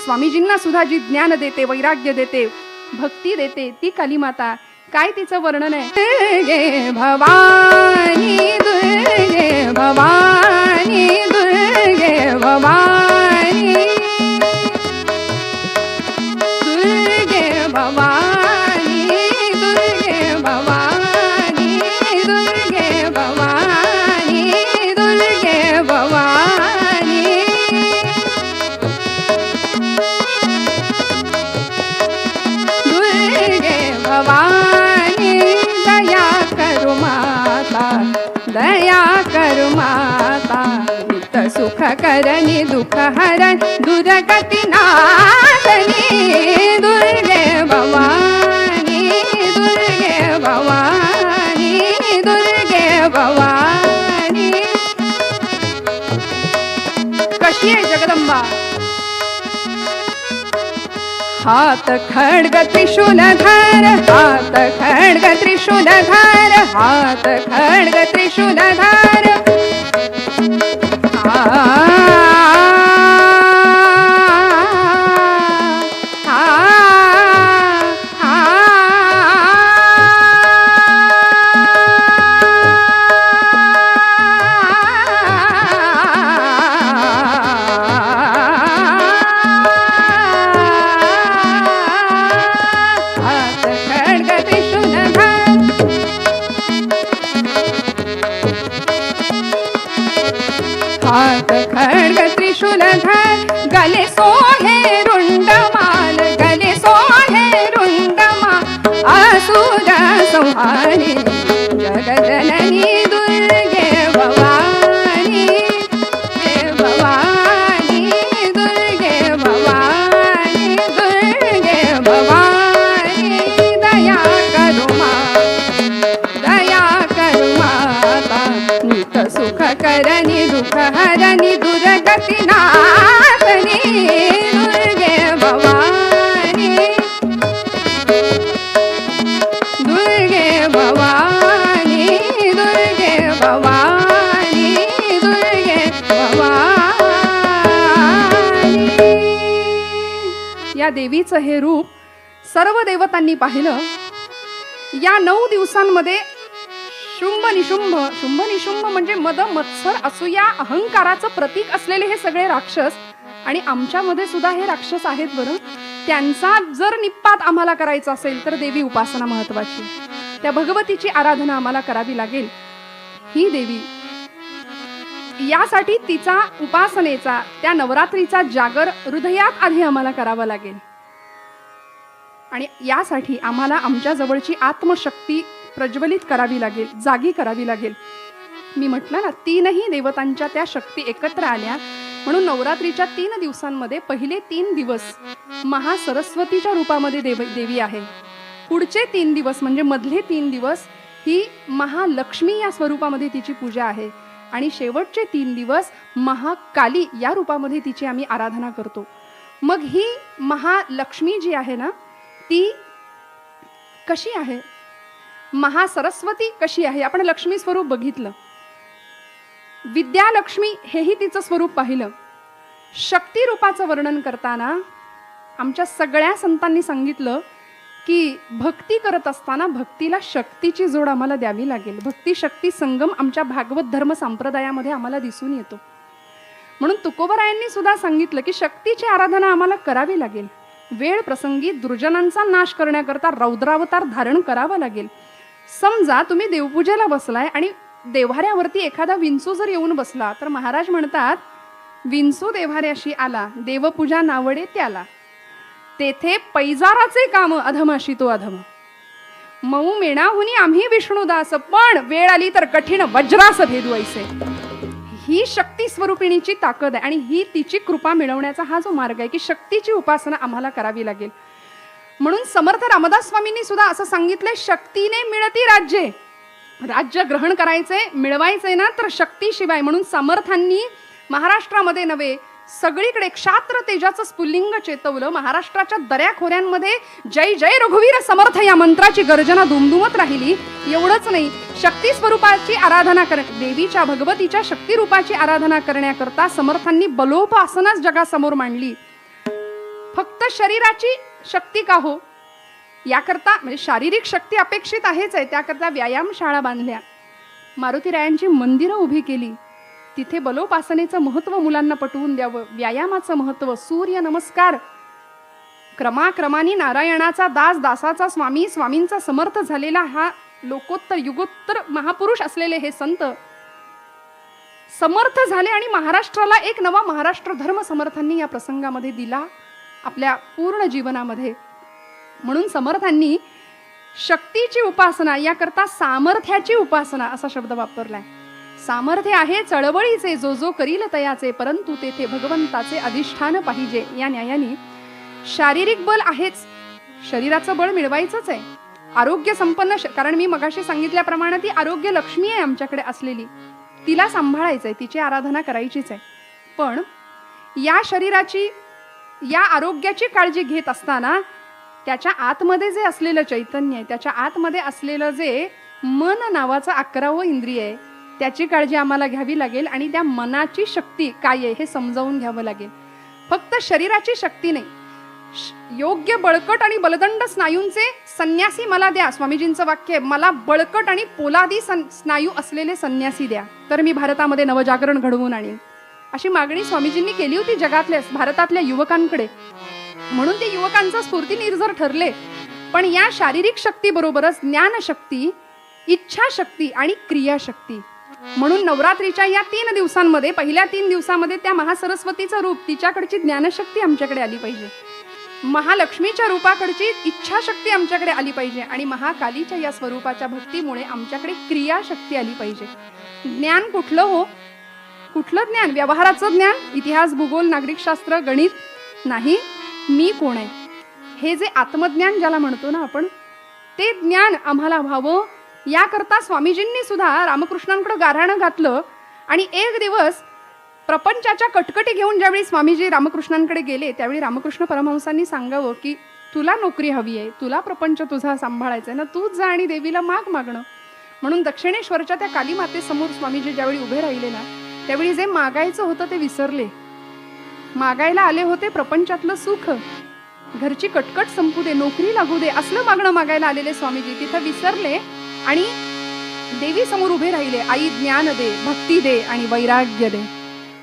स्वामीजींना सुद्धा जी ज्ञान देते, वैराग्य देते, भक्ती देते, ती काली माता. काय तिचं वर्णन आहे? दुर्गे भवानी, दुर्गे भवानी, दुर्गे भवानी, दुर्गे भवानी, दुर्गे भवानी, दुर्गे भवानी, दुर्गे भवानी. दुर्गे भवानी दया करू माता, दया करू माता, नित सुख करणी दुःख हरण दुर्गती नाशनी. दुर्गे भवानी, दुर्गे भवानी, दुर्गे भवानी. कशी आहे जगदंबा? हात खड्ग त्रिशूलधार, हात खड्ग त्रिशूलधार, हात खड्ग त्रिशूलधार. हात खड्ग त्रिशूलधार, गले सोहे रुंडमाल, गले सोहे रुंडमाल, भवानी जगजननी दुर्गे भवानी भवानी दुर्गे भवानी दुर्गे भवानी दया करू माता नित सुख करणी दुःख हरणी दुर्गती नाशनी दुर्गे भवानी दुर्गे भवानी दुर्गे भवानी दुर्गे भवानी. या देवीचं हे रूप सर्व देवतांनी पाहिलं. या 9 दिवसांमध्ये शुंभ निशुंभ म्हणजे मद मत्सर असूया अहंकाराचं प्रतीक असलेले हे सगळे राक्षस, आणि आमच्यामध्ये सुद्धा हे राक्षस आहेत बरं. त्यांचा जर निपात आम्हाला करायचा असेल तर देवी उपासना महत्वाची. त्या भगवतीची आराधना आम्हाला करावी लागेल. ही देवी, यासाठी तिचा उपासनेचा, त्या नवरात्रीचा जागर हृदयात आधी आम्हाला करावा लागेल. आणि यासाठी आम्हाला आमच्या जवळची आत्मशक्ती प्रज्वलित करावी लागेल, जागी करावी लागेल. मी म्हटलं ना, 3ही देवतांच्या त्या शक्ती एकत्र आल्या. म्हणून नवरात्रीच्या 3 दिवसांमध्ये पहिले 3 दिवस महासरस्वतीच्या रूपामध्ये देवी आहे. पुढचे 3 दिवस म्हणजे मधले 3 दिवस ही महालक्ष्मी या स्वरूपामध्ये तिची पूजा आहे. आणि शेवटचे 3 दिवस महाकाली या रूपामध्ये तिची आम्ही आराधना करतो. मग ही महालक्ष्मी जी आहे ना, ती कशी आहे, महासरस्वती कशी आहे. आपण लक्ष्मी स्वरूप बघितलं, विद्यालक्ष्मी हेही तिचं स्वरूप पाहिलं. शक्ती रूपाचं वर्णन करताना आमच्या सगळ्या संतांनी सांगितलं की भक्ती करत असताना भक्तीला शक्तीची जोड आम्हाला द्यावी लागेल. भक्ती शक्ती संगम आमच्या भागवत धर्म संप्रदायामध्ये आम्हाला दिसून येतो. म्हणून तुकोबरायांनी सुद्धा सांगितलं की शक्तीची आराधना आम्हाला करावी लागेल. वेळ प्रसंगी दुर्जनांचा नाश करण्याकरता रौद्रावतार धारण करावं लागेल. समजा तुम्ही देवपूजेला बसलाय आणि देव्हाऱ्यावरती एखादा विंचू जर येऊन बसला तर महाराज म्हणतात, विंचू देव्हाऱ्याशी आला, देवपूजा नावडे त्याला, तेथे पैजाराचे काम अधमाशी तो अधम. मऊ मेणाहुनी आम्ही विष्णुदास, पण वेळ आली तर कठीण वज्रास भेदू ऐसे. ही शक्ती स्वरूपिणीची ताकद आहे आणि ही तिची कृपा मिळवण्याचा हा जो मार्ग आहे की शक्तीची उपासना आम्हाला करावी लागेल. म्हणून समर्थ रामदास स्वामींनी सुद्धा असं सांगितलंय, शक्तीने मिळती राज्ये. राज्य ग्रहण करायचंय, मिळवायचंय ना तर शक्तीशिवाय. म्हणून समर्थांनी महाराष्ट्रामध्ये नव्हे सगळीकडे क्षात्र तेजाचं स्फुल्लिंग चेतवलं. महाराष्ट्राच्या दऱ्याखोऱ्यांमध्ये जय जय रघुवीर समर्थ या मंत्राची गर्जना दुमदुमत राहिली. एवढंच नाही, शक्ती स्वरूपाची आराधना देवीच्या भगवतीच्या शक्ती रूपाची आराधना करण्याकरता समर्थांनी बलोपासनाच जगासमोर मांडली. फक्त शरीराची शक्ती का हो, याकरता म्हणजे शारीरिक शक्ती अपेक्षित आहेच आहे, त्याकरता व्यायामशाळा बांधल्या, मारुतीरायांची मंदिरं उभी केली. तिथे बलोपासनेचं महत्व मुलांना पटवून द्यावं, व्यायामाचं महत्व, सूर्य नमस्कार, क्रमाक्रमाने नारायणाचा दास, दासाचा स्वामी, स्वामींचा समर्थ झालेला हा लोकोत्तर युगोत्तर महापुरुष असलेले हे संत समर्थ झाले आणि महाराष्ट्राला एक नवा महाराष्ट्र धर्म समर्थांनी या प्रसंगामध्ये दिला आपल्या पूर्ण जीवनामध्ये. म्हणून समर्थांनी शक्तीची उपासना याकरता सामर्थ्याची उपासना असा शब्द वापरलाय. सामर्थ्य आहे चळवळीचे, जो जो करील तयाचे, परंतु तेथे भगवंताचे अधिष्ठान पाहिजे. या न्यायाने शारीरिक बल आहेच, शरीराचं बळ मिळवायचंच आहे. आरोग्य संपन्न, कारण मी मगाशी सांगितल्याप्रमाणे ती आरोग्य लक्ष्मी आहे आमच्याकडे असलेली, तिला सांभाळायचंय, तिची आराधना करायचीच आहे. पण या शरीराची, या आरोग्याची काळजी घेत असताना त्याच्या आतमध्ये जे असलेलं चैतन्य आहे, त्याच्या आतमध्ये असलेलं जे मन नावाचं 11वं इंद्रिय आहे, त्याची काळजी आम्हाला घ्यावी लागेल. आणि त्या मनाची शक्ती काय आहे हे समजावून घ्यावं लागेल. फक्त शरीराची शक्ती नाही, योग्य बळकट आणि बलदंड स्नायूंचे संन्यासी मला द्या. स्वामीजींचं वाक्य आहे, मला बळकट आणि पोलादी स्नायू असलेले संन्यासी द्या, तर मी भारतामध्ये नवजागरण घडवून आणीन. अशी मागणी स्वामीजींनी केली होती जगातल्या, भारतातल्या युवकांकडे. म्हणून ते युवकांचा स्फूर्तिनिर्झर ठरले. पण या शारीरिक शक्ती बरोबरच ज्ञानशक्ती, इच्छाशक्ती आणि क्रियाशक्ती. म्हणून नवरात्रीच्या या 3 दिवसांमध्ये, पहिल्या 3 दिवसामध्ये त्या महासरस्वतीचं रूप, तिच्याकडची ज्ञानशक्ती आमच्याकडे आली पाहिजे. महालक्ष्मीच्या रूपाकडची इच्छाशक्ती आमच्याकडे आली पाहिजे आणि महाकालीच्या या स्वरूपाच्या भक्तीमुळे आमच्याकडे क्रियाशक्ती आली पाहिजे. ज्ञान कुठलं हो? कुठलं ज्ञान? व्यवहाराचं ज्ञान, इतिहास, भूगोल, नागरिकशास्त्र, गणित नाही. मी कोण आहे हे जे आत्मज्ञान ज्याला म्हणतो ना आपण, ते ज्ञान आम्हाला व्हावं याकरता स्वामीजींनी सुद्धा रामकृष्णांकडे गाऱ्हाणं घातलं. आणि एक दिवस प्रपंचाच्या कटकटी घेऊन ज्यावेळी स्वामीजी रामकृष्णांकडे गेले, त्यावेळी रामकृष्ण परमहंसांनी सांगावं की तुला नोकरी हवी आहे, तुला प्रपंच तुझा सांभाळायचा आहे ना, तूच जा आणि देवीला मागणं. म्हणून दक्षिणेश्वरच्या त्या काली मातेसमोर स्वामीजी ज्यावेळी उभे राहिले ना, त्यावेळी जे मागायचं होतं ते विसरले. मागायला आले होते प्रपंचातलं सुख, घरची कटकट संपू दे, नोकरी लागू दे, असलं मागणं मागायला आलेले स्वामीजी तिथं विसरले आणि देवी समोर उभे राहिले. आई ज्ञान दे, भक्ती दे आणि वैराग्य दे.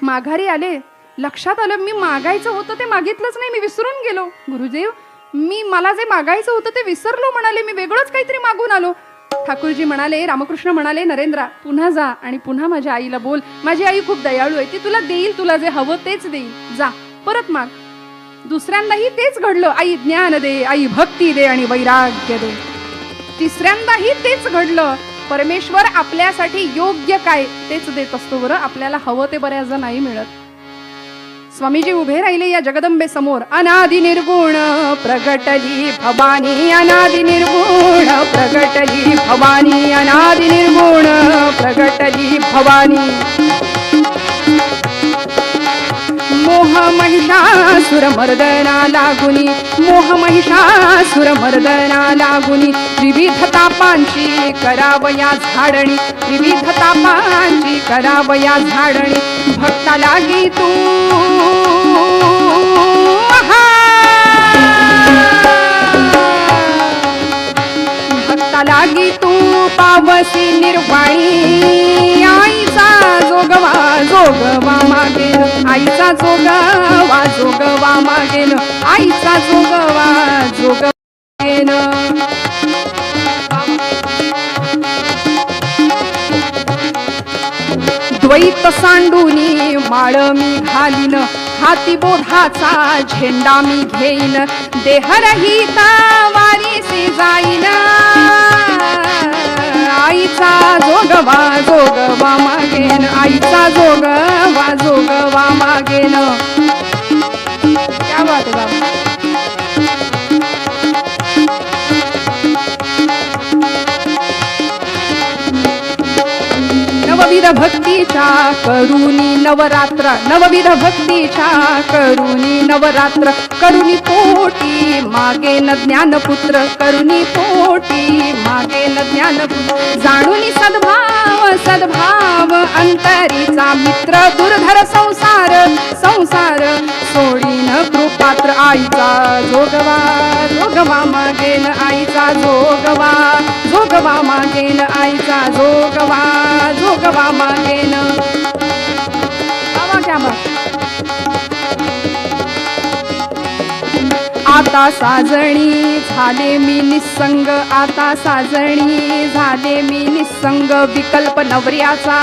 माघारी आले, लक्षात आलं मी मागायचं होतं ते मागितलंच नाही, मी विसरून गेलो. गुरुदेव, मला जे मागायचं होतं ते विसरलो म्हणाले, मी वेगळंच काहीतरी मागून आलो. ठाकूरजी म्हणाले, रामकृष्ण म्हणाले, नरेंद्रा पुन्हा जा आणि पुन्हा माझ्या आईला बोल, माझी आई खूप दयाळू आहे, ती तुला देईल, तुला जे हवं तेच देईल, जा परत माग. दुसऱ्यांदाही तेच घडलं, आई ज्ञान दे, आई भक्ती दे आणि वैराग्य दे. तिसऱ्यांदाही तेच घडलं. परमेश्वर आपल्यासाठी योग्य काय तेच देत असतो बरं, आपल्याला हवं ते बऱ्याचदा नाही मिळत. स्वामीजी उभे राहिले या जगदंबे समोर. अनादि निर्गुण प्रगटली भवानी, अनादि निर्गुण प्रगटली भवानी, अनादि निर्गुण प्रगटली भवानी. मोह महिषासुर मर्दना लागुनी, मोह महिषासुर मर्दना लागुनी, विविध तापांची करावया झाडणी, विविध तापांची करावया झाडणी. भक्ता लागी तू भक्ता लागी तू पावसी निर्वाणी. आईचा जोगवा जोगवा मागेन, आईचा जोगवा जोगवा मागेन, आईचा जोगवा जोगवा मागेन. द्वैत सांडूनी माळ मी घालीन, हाती बोधाचा झेंडा मी घेईन, देहरहिता वारीसी जाईन. आईचा जोगवा जोगवा मागेन, आईचा जोगवा जोगवा मागेन. क्या बात आहे बाबा. नवविध भक्तीच्या करुणी नवरात्र, नवविध भक्तीच्या करुणी नवरात्र, करुणी पोटी मागेन ज्ञानपुत्र, करुणी पोटी मागेन ज्ञानपुत्र. जाणूनी सद्भाव सद्भाव अंतरीचा मित्र, दुर्धर संसार संसार सोडीन कृपात्र. आईचा जोगवा जोगवा मागेन, आईचा जोगवा जोगवा मागेन, आईचा जोगवा जोगवा मागेन. आवा क्या बात. आता साजणी झाले मी निसंग, आता साजणी झाले मी निसंग, विकल्प नवऱ्याचा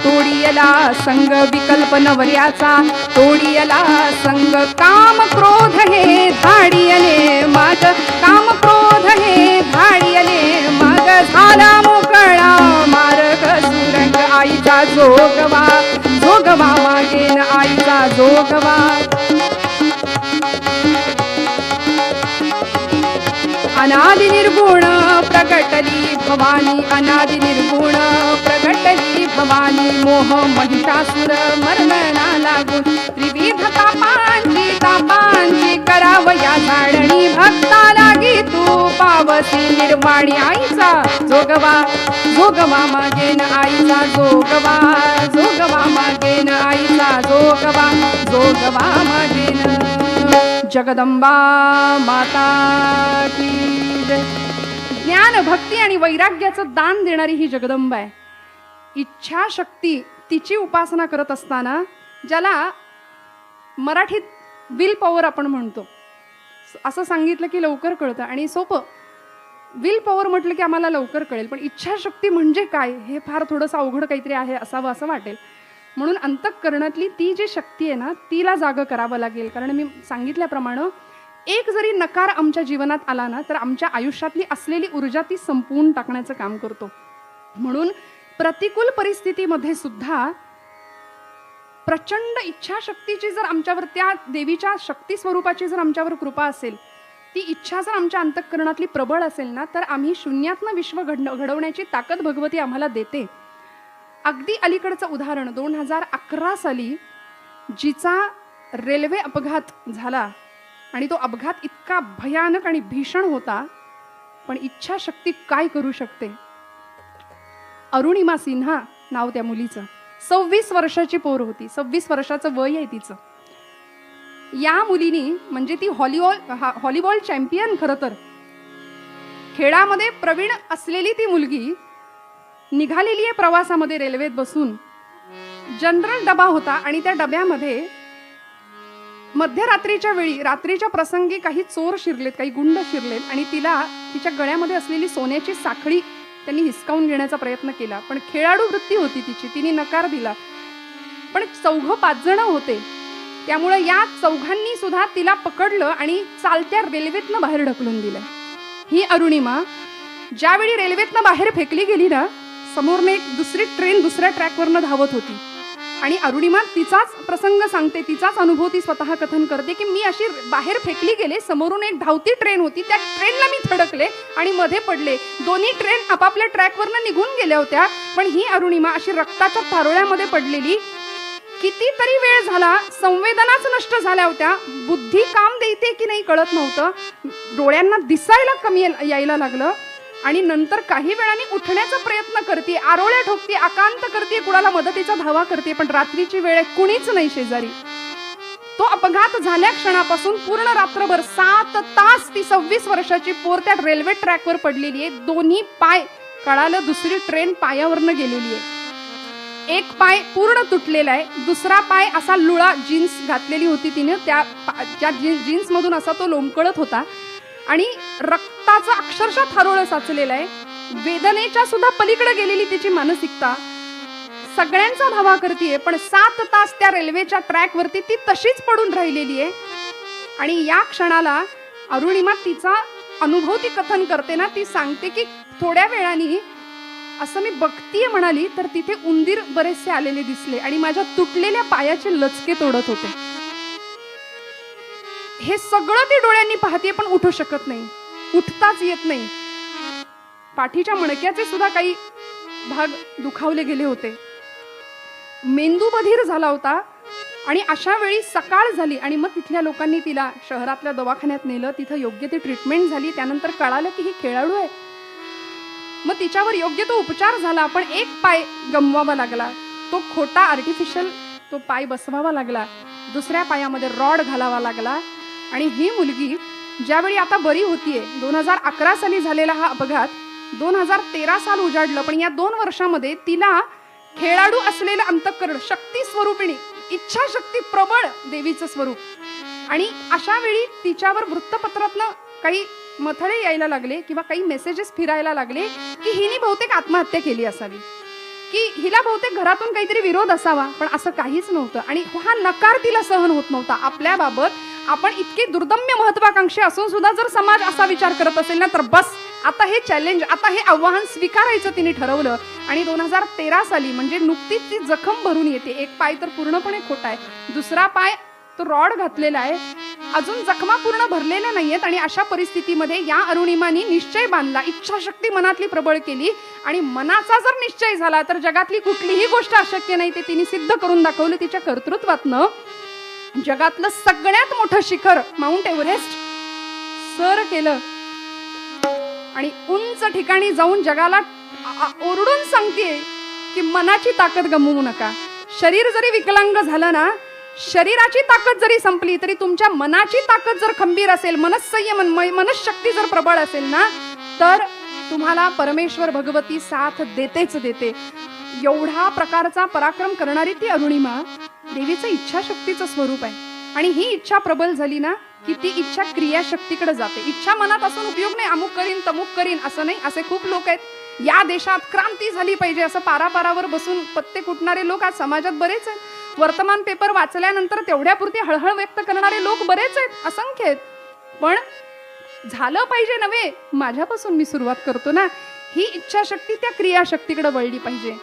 तोडियला संग, विकल्प नवऱ्याचा तोडियला संग. काम क्रोध हे धाडियले माग, काम क्रोध हे धाडियले माग, झाला मोकळा मार्ग सुरंग. आईचा जोगवा जोगवा मागेन, आईचा जोगवा. अनादि निर्गुण प्रगटली भवानी, अनादि निर्गुण प्रगटली भवानी. मोह महिषासुर मर्दना लागून, त्रिविध तापांची करावया झाडणी. भक्ता लागी तू पावसी निर्वाणी. आईचा जोगवा जोगवा मागेन, आईचा जोगवा जोगवा मागेन, आईचा जोगवा जोगवा मागेन. जगदंबा माता की जय. ज्ञान, भक्ती आणि वैराग्याचं दान देणारी ही जगदंबा आहे. इच्छाशक्ती तिची उपासना करत असताना, ज्याला मराठीत विल पॉवर आपण म्हणतो, असं सांगितलं की लवकर कळतं आणि सोपं. विल पॉवर म्हटलं की आम्हाला लवकर कळेल, पण इच्छाशक्ती म्हणजे काय हे फार थोडंसं अवघड काहीतरी आहे असावं असं वाटेल. म्हणून अंतःकरणातली ती जी शक्ती आहे ना, तिला जागं करावं लागेल. कारण मी सांगितल्याप्रमाणे एक जरी नकार आमच्या जीवनात आला ना, तर आमच्या आयुष्यातली असलेली ऊर्जा ती संपवून टाकण्याचं काम करतो. म्हणून प्रतिकूल परिस्थितीमध्ये सुद्धा प्रचंड इच्छाशक्तीची जर आमच्यावर, त्या देवीच्या शक्ती स्वरूपाची जर आमच्यावर कृपा असेल, ती इच्छा जर आमच्या अंतःकरणातली प्रबळ असेल ना, तर आम्ही शून्यातनं विश्व घडवण्याची ताकद भगवती आम्हाला देते. अगदी अलीकडचं उदाहरण, 2011 साली जिचा रेल्वे अपघात झाला आणि तो अपघात इतका भयानक आणि भीषण होता, पण इच्छाशक्ती काय करू शकते. अरुणिमा सिन्हा नाव त्या मुलीचं, 26 वर्षाची पोर होती, 26 वर्षाचं वय आहे तिचं. या मुलीनी, म्हणजे ती व्हॉलीबॉल चॅम्पियन, खरं तर खेळामध्ये प्रवीण असलेली ती मुलगी निघालेली आहे प्रवासामध्ये रेल्वेत बसून. जनरल डबा होता आणि त्या डब्यामध्ये मध्यरात्रीच्या वेळी, रात्रीच्या प्रसंगी काही चोर शिरलेत, काही गुंड शिरलेत आणि तिला तिच्या गळ्यामध्ये असलेली सोन्याची साखळी त्यांनी हिसकावून घेण्याचा प्रयत्न केला. पण खेळाडू वृत्ती होती तिची, तिने नकार दिला. पण 4-5 जण होते, त्यामुळे या चौघांनी सुद्धा तिला पकडलं आणि चालत्या रेल्वेतनं बाहेर ढकलून दिलं. ही अरुणिमा ज्यावेळी रेल्वेतनं बाहेर फेकली गेली ना, समोरने एक दुसरी ट्रेन दुसऱ्या ट्रॅकवरनं धावत होती आणि अरुणिमा तिचाच प्रसंग सांगते, तिचाच अनुभव ती स्वतः कथन करते की मी अशी बाहेर फेकली गेले, समोरून एक धावती ट्रेन होती, त्या ट्रेनला मी थडकले आणि मध्ये पडले. दोन्ही ट्रेन आपापल्या ट्रॅकवरनं निघून गेल्या होत्या, पण ही अरुणिमा अशी रक्ताच्या थारोळ्यामध्ये पडलेली. कितीतरी वेळ झाला, संवेदनाच नष्ट झाल्या होत्या, बुद्धी काम देते की नाही कळत नव्हतं, डोळ्यांना दिसायला कमी यायला लागलं आणि नंतर काही वेळाने उठण्याचा प्रयत्न करते, आरोळ्या ठोकते, आकांत करते, कुणाला मदतीचा धावा करते, पण रात्रीची वेळ आहे, कुणीच नाही शेजारी. तो अपघात झाल्या क्षणापासून पूर्ण रात्रभर 7 तास ती 26 वर्षाची पोर त्या रेल्वे ट्रॅकवर पडलेली आहे. दोन्ही पाय, कळालं दुसरी ट्रेन पायावरनं गेलेली आहे. एक पाय पूर्ण तुटलेला आहे, दुसरा पाय असा लुळा, जीन्स घातलेली होती तिने, त्या जीन्स मधून असा तो लोंबकळत होता आणि रक्ताचा अक्षरशः थारोळं साचलेला आहे. वेदनेच्या सुद्धा पलीकडे गेलेली तिची मानसिकता. सगळ्यांचा धावा करतीये, पण 7 तास त्या रेल्वेच्या ट्रॅकवरती ती तशीच पडून राहिलेली आहे. आणि या क्षणाला अरुणिमा तिचा अनुभव ती कथन करते ना, ती सांगते की थोड्या वेळाने असं मी बघतीये म्हणाली, तर तिथे उंदीर बरेचसे आलेले दिसले आणि माझ्या तुटलेल्या पायाचे लचके तोडत होते. हे सगळं ती डोळ्यांनी पाहते, पण उठू शकत नाही, उठताच येत नाही. पाठीच्या मणक्याचे सुद्धा काही भाग दुखावले गेले होते, मेंदू बधीर झाला होता. आणि अशा वेळी सकाळ झाली आणि मग तिथल्या लोकांनी तिला शहरातल्या दवाखान्यात नेलं, तिथं योग्य ती ट्रीटमेंट झाली. त्यानंतर कळालं की ही खेळाडू आहे, मग तिच्यावर योग्य तो उपचार झाला, पण एक पाय गमवावा लागला, तो खोटा आर्टिफिशियल तो पाय बसवावा लागला, दुसऱ्या पायामध्ये रॉड घालावा लागला. आणि ही मुलगी ज्यावेळी आता बरी होतीये, 2011 साली झालेला हा अपघात, 2013 साल उजाडलं, पण या 2 वर्षामध्ये तिला खेळाडू असलेलं अंतःकरण, शक्ती स्वरूपिणी, इच्छाशक्ती प्रबळ देवीचं स्वरूप. आणि अशा वेळी तिच्यावर वृत्तपत्रातनं काही मथळे यायला लागले किंवा काही मेसेजेस फिरायला लागले की हिने बहुतेक आत्महत्या केली असावी, की हिला बहुतेक घरातून काहीतरी विरोध असावा, पण असं काहीच नव्हतं. आणि हा नकार तिला सहन होत नव्हता आपल्याबाबत. आपण इतके दुर्दम्य महत्वाकांक्षी असून सुद्धा जर समाज असा विचार करत असेल ना, तर बस आता हे चॅलेंज, आता हे आव्हान स्वीकारायचं तिने ठरवलं. आणि 2013 साली, म्हणजे नुकतीच ती जखम भरून येते, एक पाय तर पूर्णपणे खोटा आहे, दुसरा पाय तो रॉड घातलेला आहे, अजून जखमा पूर्ण भरलेल्या नाहीयेत. आणि अशा परिस्थितीमध्ये या अरुणिमानी निश्चय बांधला, इच्छाशक्ती मनातली प्रबळ केली आणि मनाचा जर निश्चय झाला तर जगातली कुठलीही गोष्ट अशक्य नाही, ते तिने सिद्ध करून दाखवलं. तिच्या कर्तृत्वातनं जगातलं सगळ्यात मोठं शिखर माउंट एव्हरेस्ट सर केलं आणि उंच ठिकाणी जाऊन जगाला ओरडून सांगते की मनाची ताकद गमवू नका. शरीर जरी विकलांग झालं ना, शरीराची ताकद जरी संपली तरी तुमच्या मनाची ताकद जर खंबीर असेल, मनस्संयम, मनशक्ती जर प्रबळ असेल ना, तर तुम्हाला परमेश्वर भगवती साथ देतेच देते. एवढा प्रकारचा पराक्रम करणारी ती अरुणिमा देवीचं इच्छाशक्तीचं स्वरूप आहे. आणि ही इच्छा प्रबल झाली ना की ती इच्छा क्रियाशक्तीकडे जाते. इच्छा मनात असून उपयोग नाही, अमुक करीन तमुक करीन असं नाही. असे खूप लोक आहेत, या देशात क्रांती झाली पाहिजे असं पारापारावर बसून पत्ते कुटणारे लोक आज समाजात बरेच आहेत. वर्तमान पेपर वाचल्यानंतर तेवढ्यापुरती हळहळ व्यक्त करणारे लोक बरेच आहेत, असंख्य आहेत. पण झालं पाहिजे नव्हे, माझ्यापासून मी सुरुवात करतो ना. ही इच्छाशक्ती त्या क्रियाशक्तीकडे वळली पाहिजे.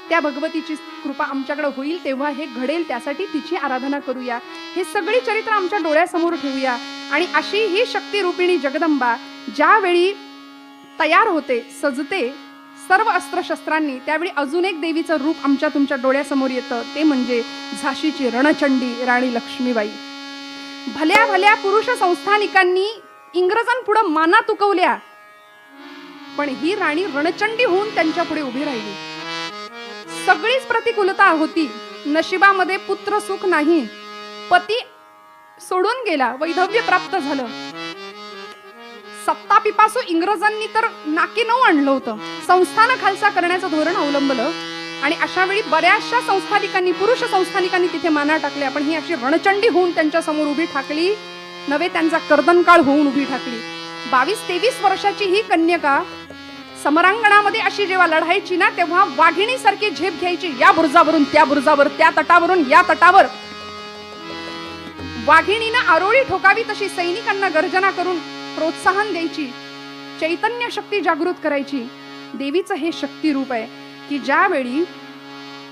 त्या भगवतीची कृपा आमच्याकडे होईल तेव्हा हे घडेल, त्यासाठी तिची आराधना करूया. हे सगळी चरित्र आमच्या डोळ्यासमोर ठेवूया. आणि अशी ही शक्ती रूपिणी जगदंबा ज्यावेळी तयार होते, सजते सर्व अस्त्रशस्त्रांनी, त्यावेळी अजून एक देवीचं रूप आमच्या तुमच्या डोळ्यासमोर येतं. ते म्हणजे झाशीची रणचंडी राणी लक्ष्मीबाई. भल्या भल्या पुरुष संस्थानिकांनी इंग्रजांपुढे माना तुकवल्या, पण ही राणी रणचंडी होऊन त्यांच्या पुढे उभी राहिली. सगळीच प्रतिकूलता होती. नशिबामध्ये पुत्र सुख नाही, पती सोडून गेला, वैधव्य प्राप्त झालं. सत्ता पिपासू इंग्रजांनी तर नाकी नऊ आणलं होतं. संस्थान खालसा करण्याचं धोरण अवलंबलं आणि अशा वेळी बऱ्याचशा संस्थानिकांनी, पुरुष संस्थानिकांनी तिथे माना टाकल्या. पण ही अशी रणचंडी होऊन त्यांच्या समोर उभी ठाकली नव्हे, त्यांचा कर्दनकाळ होऊन उभी ठाकली. 22-23 वर्षाची ही कन्यका समरांगणामध्ये अशी जेव्हा लढायची ना, तेव्हा वाघिणी सारखी झेप घ्यायची. या बुरुजावरून त्या बुरुजावर, त्या तटावरून या तटावर. वाघिणीनं आरोळी ठोकावी तशी सैनिकांना गर्जना करून प्रोत्साहन द्यायची, चैतन्य शक्ती जागृत करायची. देवीचं हे शक्ती रूप आहे की ज्यावेळी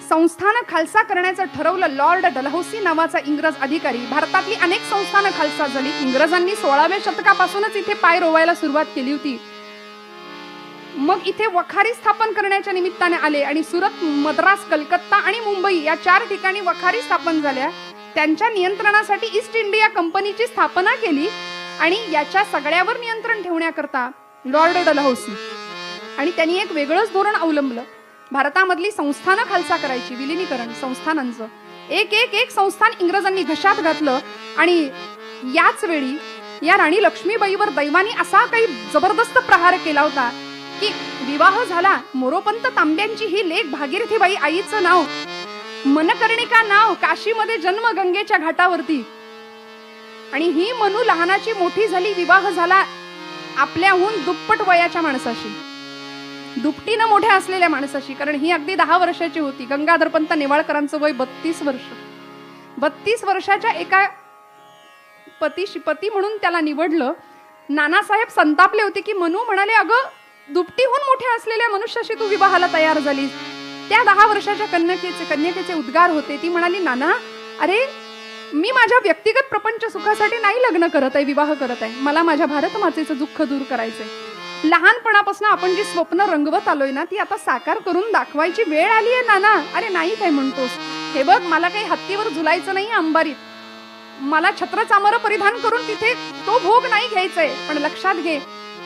संस्थान खालसा करण्याचं ठरवलं, लॉर्ड डलहौसी नावाचा इंग्रज अधिकारी, भारतातली अनेक संस्थानं खालसा झाली. इंग्रजांनी 16व्या शतकापासूनच इथे पाय रोवायला सुरुवात केली होती. मग इथे वखारी स्थापन करण्याच्या निमित्ताने आले आणि सुरत, मद्रास, कलकत्ता आणि मुंबई या 4 ठिकाणी वखारी स्थापन झाल्या. त्यांच्या नियंत्रणासाठी ईस्ट इंडिया कंपनीची स्थापना केली आणि याच्या सगळ्यावर नियंत्रण ठेवण्याकरता लॉर्ड डलहौसी, आणि त्यांनी एक वेगळंच धोरण अवलंबलं. भारतामधली संस्थानं खालसा करायची, विलिनीकरण संस्थानांचं. एक संस्थान इंग्रजांनी घशात घातलं. आणि याच वेळी या राणी लक्ष्मीबाईवर दैवानी असा काही जबरदस्त प्रहार केला होता की विवाह झाला. मोरोपंत तांब्यांची ही लेक भागीरथीबाई, आईचं नाव मनकर्णिका नाव, काशीमध्ये जन्म गंगेच्या घाटावरती. आणि ही मनू लहानाची मोठी झाली, विवाह झाला आपल्याहून दुप्पट वयाच्या माणसाशी, दुपटीनं मोठ्या असलेल्या माणसाशी. कारण ही अगदी 10 वर्षाची होती. गंगाधरपंत नेवाळकरांचं वय 32 वर्ष. 32 वर्षाच्या एका पती म्हणून त्याला निवडलं. नानासाहेब संतापले होते की मनू म्हणाले, अगं दुपटीहून मोठ्या असलेल्या मनुष्याशी तू विवाहाला तयार झालीस. त्या 10 वर्षाच्या कन्यकेचे उद्गार होते. ती म्हणाली, नाना अरे मी माझ्या व्यक्तिगत प्रपंच सुखासाठी नाही लग्न करत आहे, विवाह करत आहे. मला माझ्या भारत मातेचं दुःख दूर करायचंय. लहानपणापासून आपण जी स्वप्न रंगवत आलोय ना, ती आता साकार करून दाखवायची वेळ आली आहे नाना. अरे नाही काय म्हणतोस, हे बघ मला काही हत्तीवर झुलायचं नाही अंबारीत, मला छत्र चामर परिधान करून तिथे तो भोग नाही घ्यायचंय. पण लक्षात घे,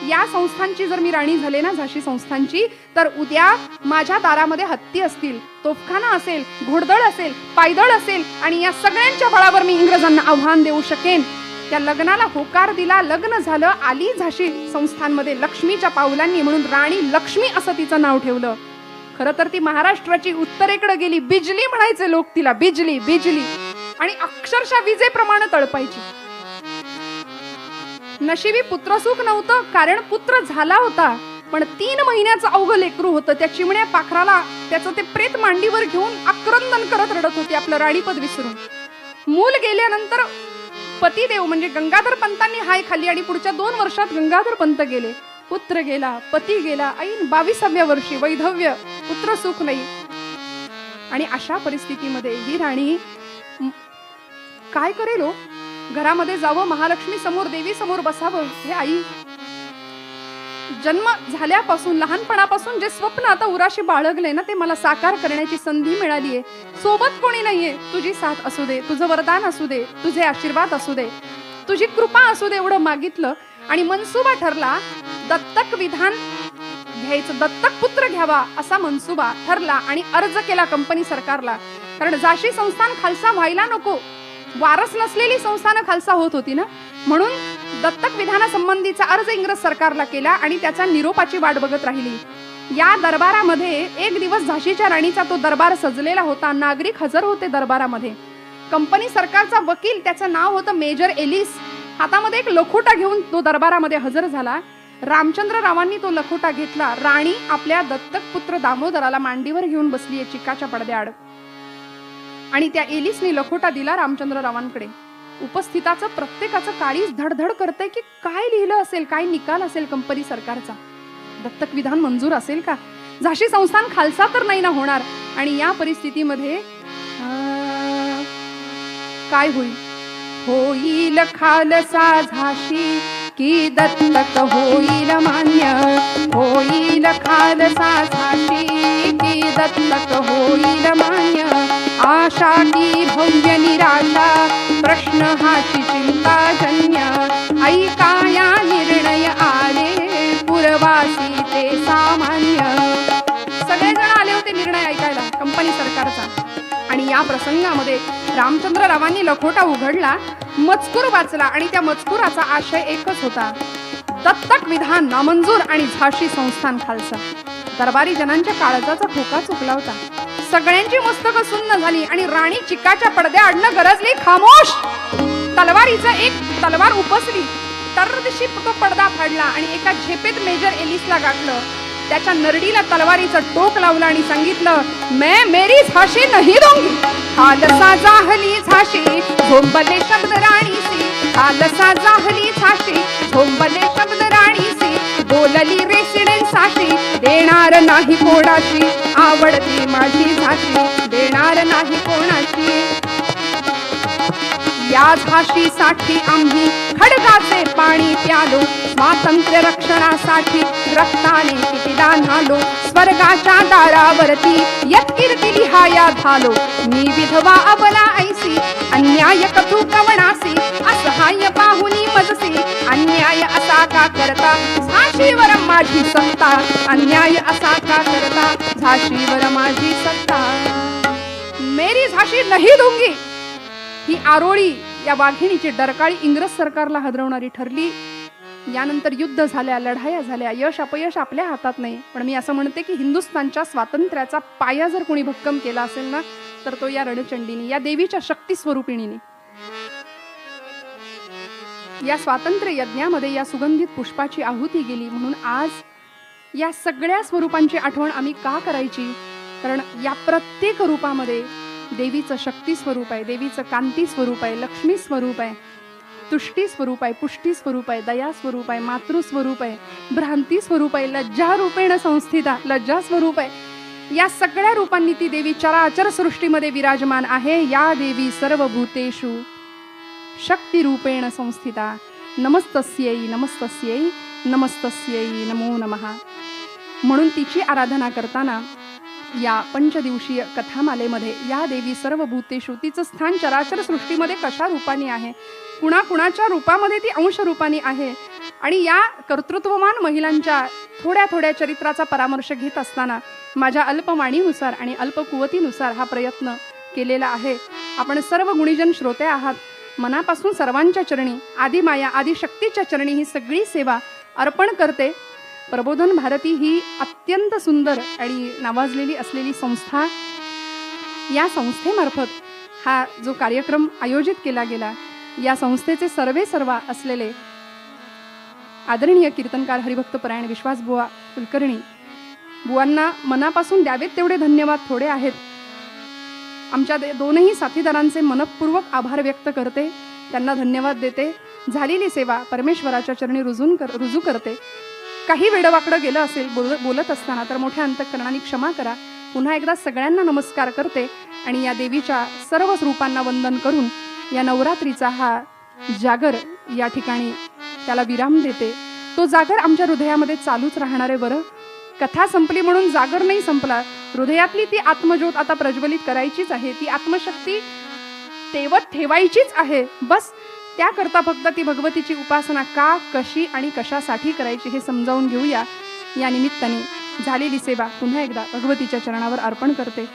या संस्थांची जर मी राणी झाले ना, झाशी संस्थांची, तर उद्या माझ्या दारामध्ये हत्ती असतील, तोफखाना असेल, घोडदळ असेल, पायदळ असेल, आणि या सगळ्यांच्या बळावर मी इंग्रजांना आव्हान देऊ शकेन. त्या लग्नाला होकार दिला, लग्न झालं. आली झाशी संस्थांमध्ये लक्ष्मीच्या पावलांनी, म्हणून राणी लक्ष्मी असं तिचं नाव ठेवलं. खरं तर ती महाराष्ट्राची उत्तरेकडे गेली. बिजली म्हणायचे लोक तिला, बिजली बिजली, आणि अक्षरशः विजेप्रमाणे तळपायची. नशिबी पुत्रसुख नव्हतं, कारण पुत्र झाला होता पण 3 महिन्याचं अवघं लेकरू होतं. त्या चिमण्या पाखराला त्याचं ते प्रेत मांडीवर घेऊन आक्रंदन करत रडत होती, आपलं राणीपद विसरून. मूल गेल्यानंतर पतिदेव म्हणजे गंगाधर पंतांनी हाय खाल्ली आणि पुढच्या 2 वर्षात गंगाधर पंत गेले. पुत्र गेला, पती गेला. ऐन 22व्या वर्षी वैधव्य, पुत्र सुख नाही. आणि अशा परिस्थितीमध्ये ही राणी काय करेल हो? घरामध्ये जावं, महालक्ष्मी समोर, देवी समोर बसावं. हे आई, जन्म झाल्यापासून, लहानपणापासून जे स्वप्न आता उराशी बाळगले ना, ते मला साकार करण्याची संधी मिळालीये. सोबत कोणी नाहीये. तुझी साथ असू दे, तुझं वरदान असू दे, तुझे आशीर्वाद असू दे, तुझी कृपा असू दे, एवढं मागितलं. आणि मनसुबा ठरला, दत्तक विधान घ्यायचं, दत्तक पुत्र घ्यावा असा मनसुबा ठरला. आणि अर्ज केला कंपनी सरकारला. कारण झाशी संस्थान खालसा व्हायला नको, वारस नसलेली संस्थानं खालसा होत होती ना, म्हणून दत्तक विधानासंबंधीचा अर्ज इंग्रज सरकारला केला आणि त्याचा निरोपाची वाट बघत राहिली. या दरबारामध्ये एक दिवस झाशीच्या राणीचा तो दरबार सजलेला होता. नागरिक हजर होते दरबारामध्ये. कंपनी सरकारचा वकील, त्याचं नाव होतं मेजर एलिस, हातामध्ये एक लखोटा घेऊन तो दरबारामध्ये हजर झाला. रामचंद्र रावांनी तो लखोटा घेतला. राणी आपल्या दत्तक पुत्र दामोदराला मांडीवर घेऊन बसली आहे चिकाच्या पडद्याआड. आणि त्या एलिसने लखोटा दिला रामचंद्र रावांकडे. उपस्थिताचं प्रत्येकाचं काळीज धडधड करतंय की काय लिहिलं असेल, काय निकाल असेल कंपनी सरकारचा, दत्तक विधान मंजूर असेल का, झाशी संस्थान खालसा तर नाही ना होणार. आणि या परिस्थितीमध्ये काय होईल? होईल खालसा झाशी की दत्तक होईल मान्य, होईल खालसा झाशी की दत्तक होईल मान्य. आशा की भव्य निराशा, प्रश्न हाची चिंताजन्य. ऐका या निर्णय आले पुरवासी ते सामान्य. सगळेजण आले होते निर्णय ऐकायला कंपनी सरकारचा. आणि या प्रसंगामध्ये रामचंद्ररावांनी लखोटा उघडला, मजकूर वाचला आणि त्या मजकुराचा आशय एकच होता, दत्तक विधान नामंजूर आणि झाशी संस्थान खालसा. दरबारी जनांच्या काळजाचा ठोका चुकला होता. सगळ्यांची मस्तकं सुन्न झाली आणि राणी चिकाच्या पडद्या आडणं गरजली, खामोश. तलवारीचं एक तलवार उपसली, तरदिशी तो पडदा फाडला आणि एका झेपेत मेजर एलिसला गाठलं. त्याच्या नरडीला तलवारीचं टोक लावलं आणि सांगितलं, मैं मेरी झाशी नहीं दूंगी. खालसा जाहली झाशी झोंबले शब्द राणीसी, खालसा जाहली झाशी झोंबले शब्द राणीसी. बोलली रेसिडेन्स साशी, देणार नाही कोणाशी, आवडती माझी झाशी, देणार नाही कोणाशी. या झाशीसाठी आम्ही खडगाचे पाणी प्यालो, स्वातंत्र्य रक्षणासाठी रक्ताने कितीदा न्हालो. स्वर्गाच्या दारावरती यत्कीर्ती लिहाया झालो, मी विधवा अबला ऐसी, अन्याय कथू कवणासी. असहाय्य पाहुनी मजसी, अन्याय असा का करता, झाशीवर माझी सत्ता. अन्याय असा का करता, झाशीवर माझी सत्ता. मेरी झाशी नहीं दूंगी. ही आरोळी, या वाघिणीची डरकाळी इंग्रज सरकारला हादरवणारी ठरली. यानंतर युद्ध झाल्या, लढाया झाल्या, यश अपयश आपल्या हातात नाही. पण मी असं म्हणते की हिंदुस्थानच्या स्वातंत्र्याचा पाया जर कोणी भक्कम केला असेल ना, तर तो या रणचंडीने, या देवीच्या शक्ती स्वरूपिणीने. या स्वातंत्र्य यज्ञामध्ये या सुगंधित पुष्पाची आहुती गेली. म्हणून आज या सगळ्या स्वरूपांची आठवण आम्ही का करायची? कारण या प्रत्येक रूपामध्ये देवीचं शक्ती स्वरूप आहे, देवीचं कांती स्वरूप आहे, लक्ष्मी स्वरूप आहे, तुष्टी स्वरूप आहे, पुष्टी स्वरूप आहे, दया स्वरूप आहे, मातृ स्वरूप आहे, भ्रांती स्वरूप आहे, लज्जा रूपेण संस्थिता, लज्जा स्वरूप आहे. या सगळ्या रूपांनी ती देवी चराचर सृष्टीमध्ये विराजमान आहे. या देवी सर्व भूतेषु शक्ती रूपेण संस्थिता. नमस्तस्यै नमस्तस्यै नमस्तस्यै नमो नमः. म्हणून तिची आराधना करताना या पंचदिवसीय कथामालेमध्ये या देवी सर्व भूतेषु, तिचं स्थान चराचर सृष्टीमध्ये कशा रूपाने आहे, कुणाकुणाच्या रूपामध्ये ती अंश रूपाने आहे. आणि या कर्तृत्ववान महिलांच्या थोड्या थोड्या चरित्राचा परामर्श घेत असताना माझ्या अल्पवाणीनुसार आणि अल्पकुवतीनुसार हा प्रयत्न केलेला आहे. आपण सर्व गुणीजन श्रोते आहात. मनापासून सर्वांच्या चरणी, आदिमाया आदिशक्तीच्या चरणी ही सगळी सेवा अर्पण करते. प्रबोधन भारती ही अत्यंत सुंदर आणि नावाजलेली असलेली संस्था. या संस्थेमार्फत हा जो कार्यक्रम आयोजित केला गेला, या संस्थेचे सर्वेसर्वा असलेले आदरणीय कीर्तनकार हरिभक्त परायण विश्वास बुवा कुलकर्णी बुवांना मनापासून द्यावेत तेवढे धन्यवाद थोडे आहेत. आमच्या दोनही साथीदारांचे मनपूर्वक आभार व्यक्त करते, त्यांना धन्यवाद देते. झालेली सेवा परमेश्वराच्या चरणी रुजू करते. काही वेडवाकडं गेलं असेल बोलत असताना तर मोठ्या अंतःकरणाने क्षमा करा. पुन्हा एकदा सगळ्यांना नमस्कार करते आणि या देवीच्या सर्व रूपांना वंदन करून या नवरात्रीचा हा जागर या ठिकाणी त्याला विराम देते. तो जागर आमच्या हृदयामध्ये चालूच राहणार आहे. बरं, कथा संपली म्हणून जागर नाही संपला. हृदयातली ती आत्मज्योत आता प्रज्वलित करायचीच आहे. ती आत्मशक्ती तेवत ठेवायचीच आहे. बस त्याकरता फक्त ती भगवतीची उपासना का, कशी आणि कशासाठी करायची हे समजावून घेऊया. या निमित्ताने झालेली सेवा पुन्हा एकदा भगवतीच्या चरणावर अर्पण करते.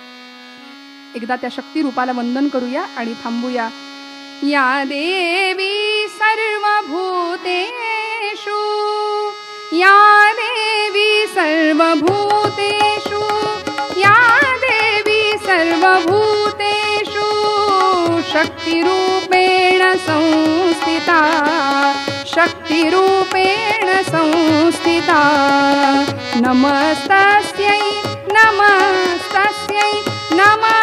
एकदा त्या शक्ती रूपाला वंदन करूया आणि थांबूया. या देवी सर्वभूतेषु, या देवी सर्वभूतेषु, या देवी सर्वभूतेषु शक्तिरूपेण संस्थिता, शक्तिरूपेण संस्थिता. नमस्तस्यै नमस्तस्यै नमः.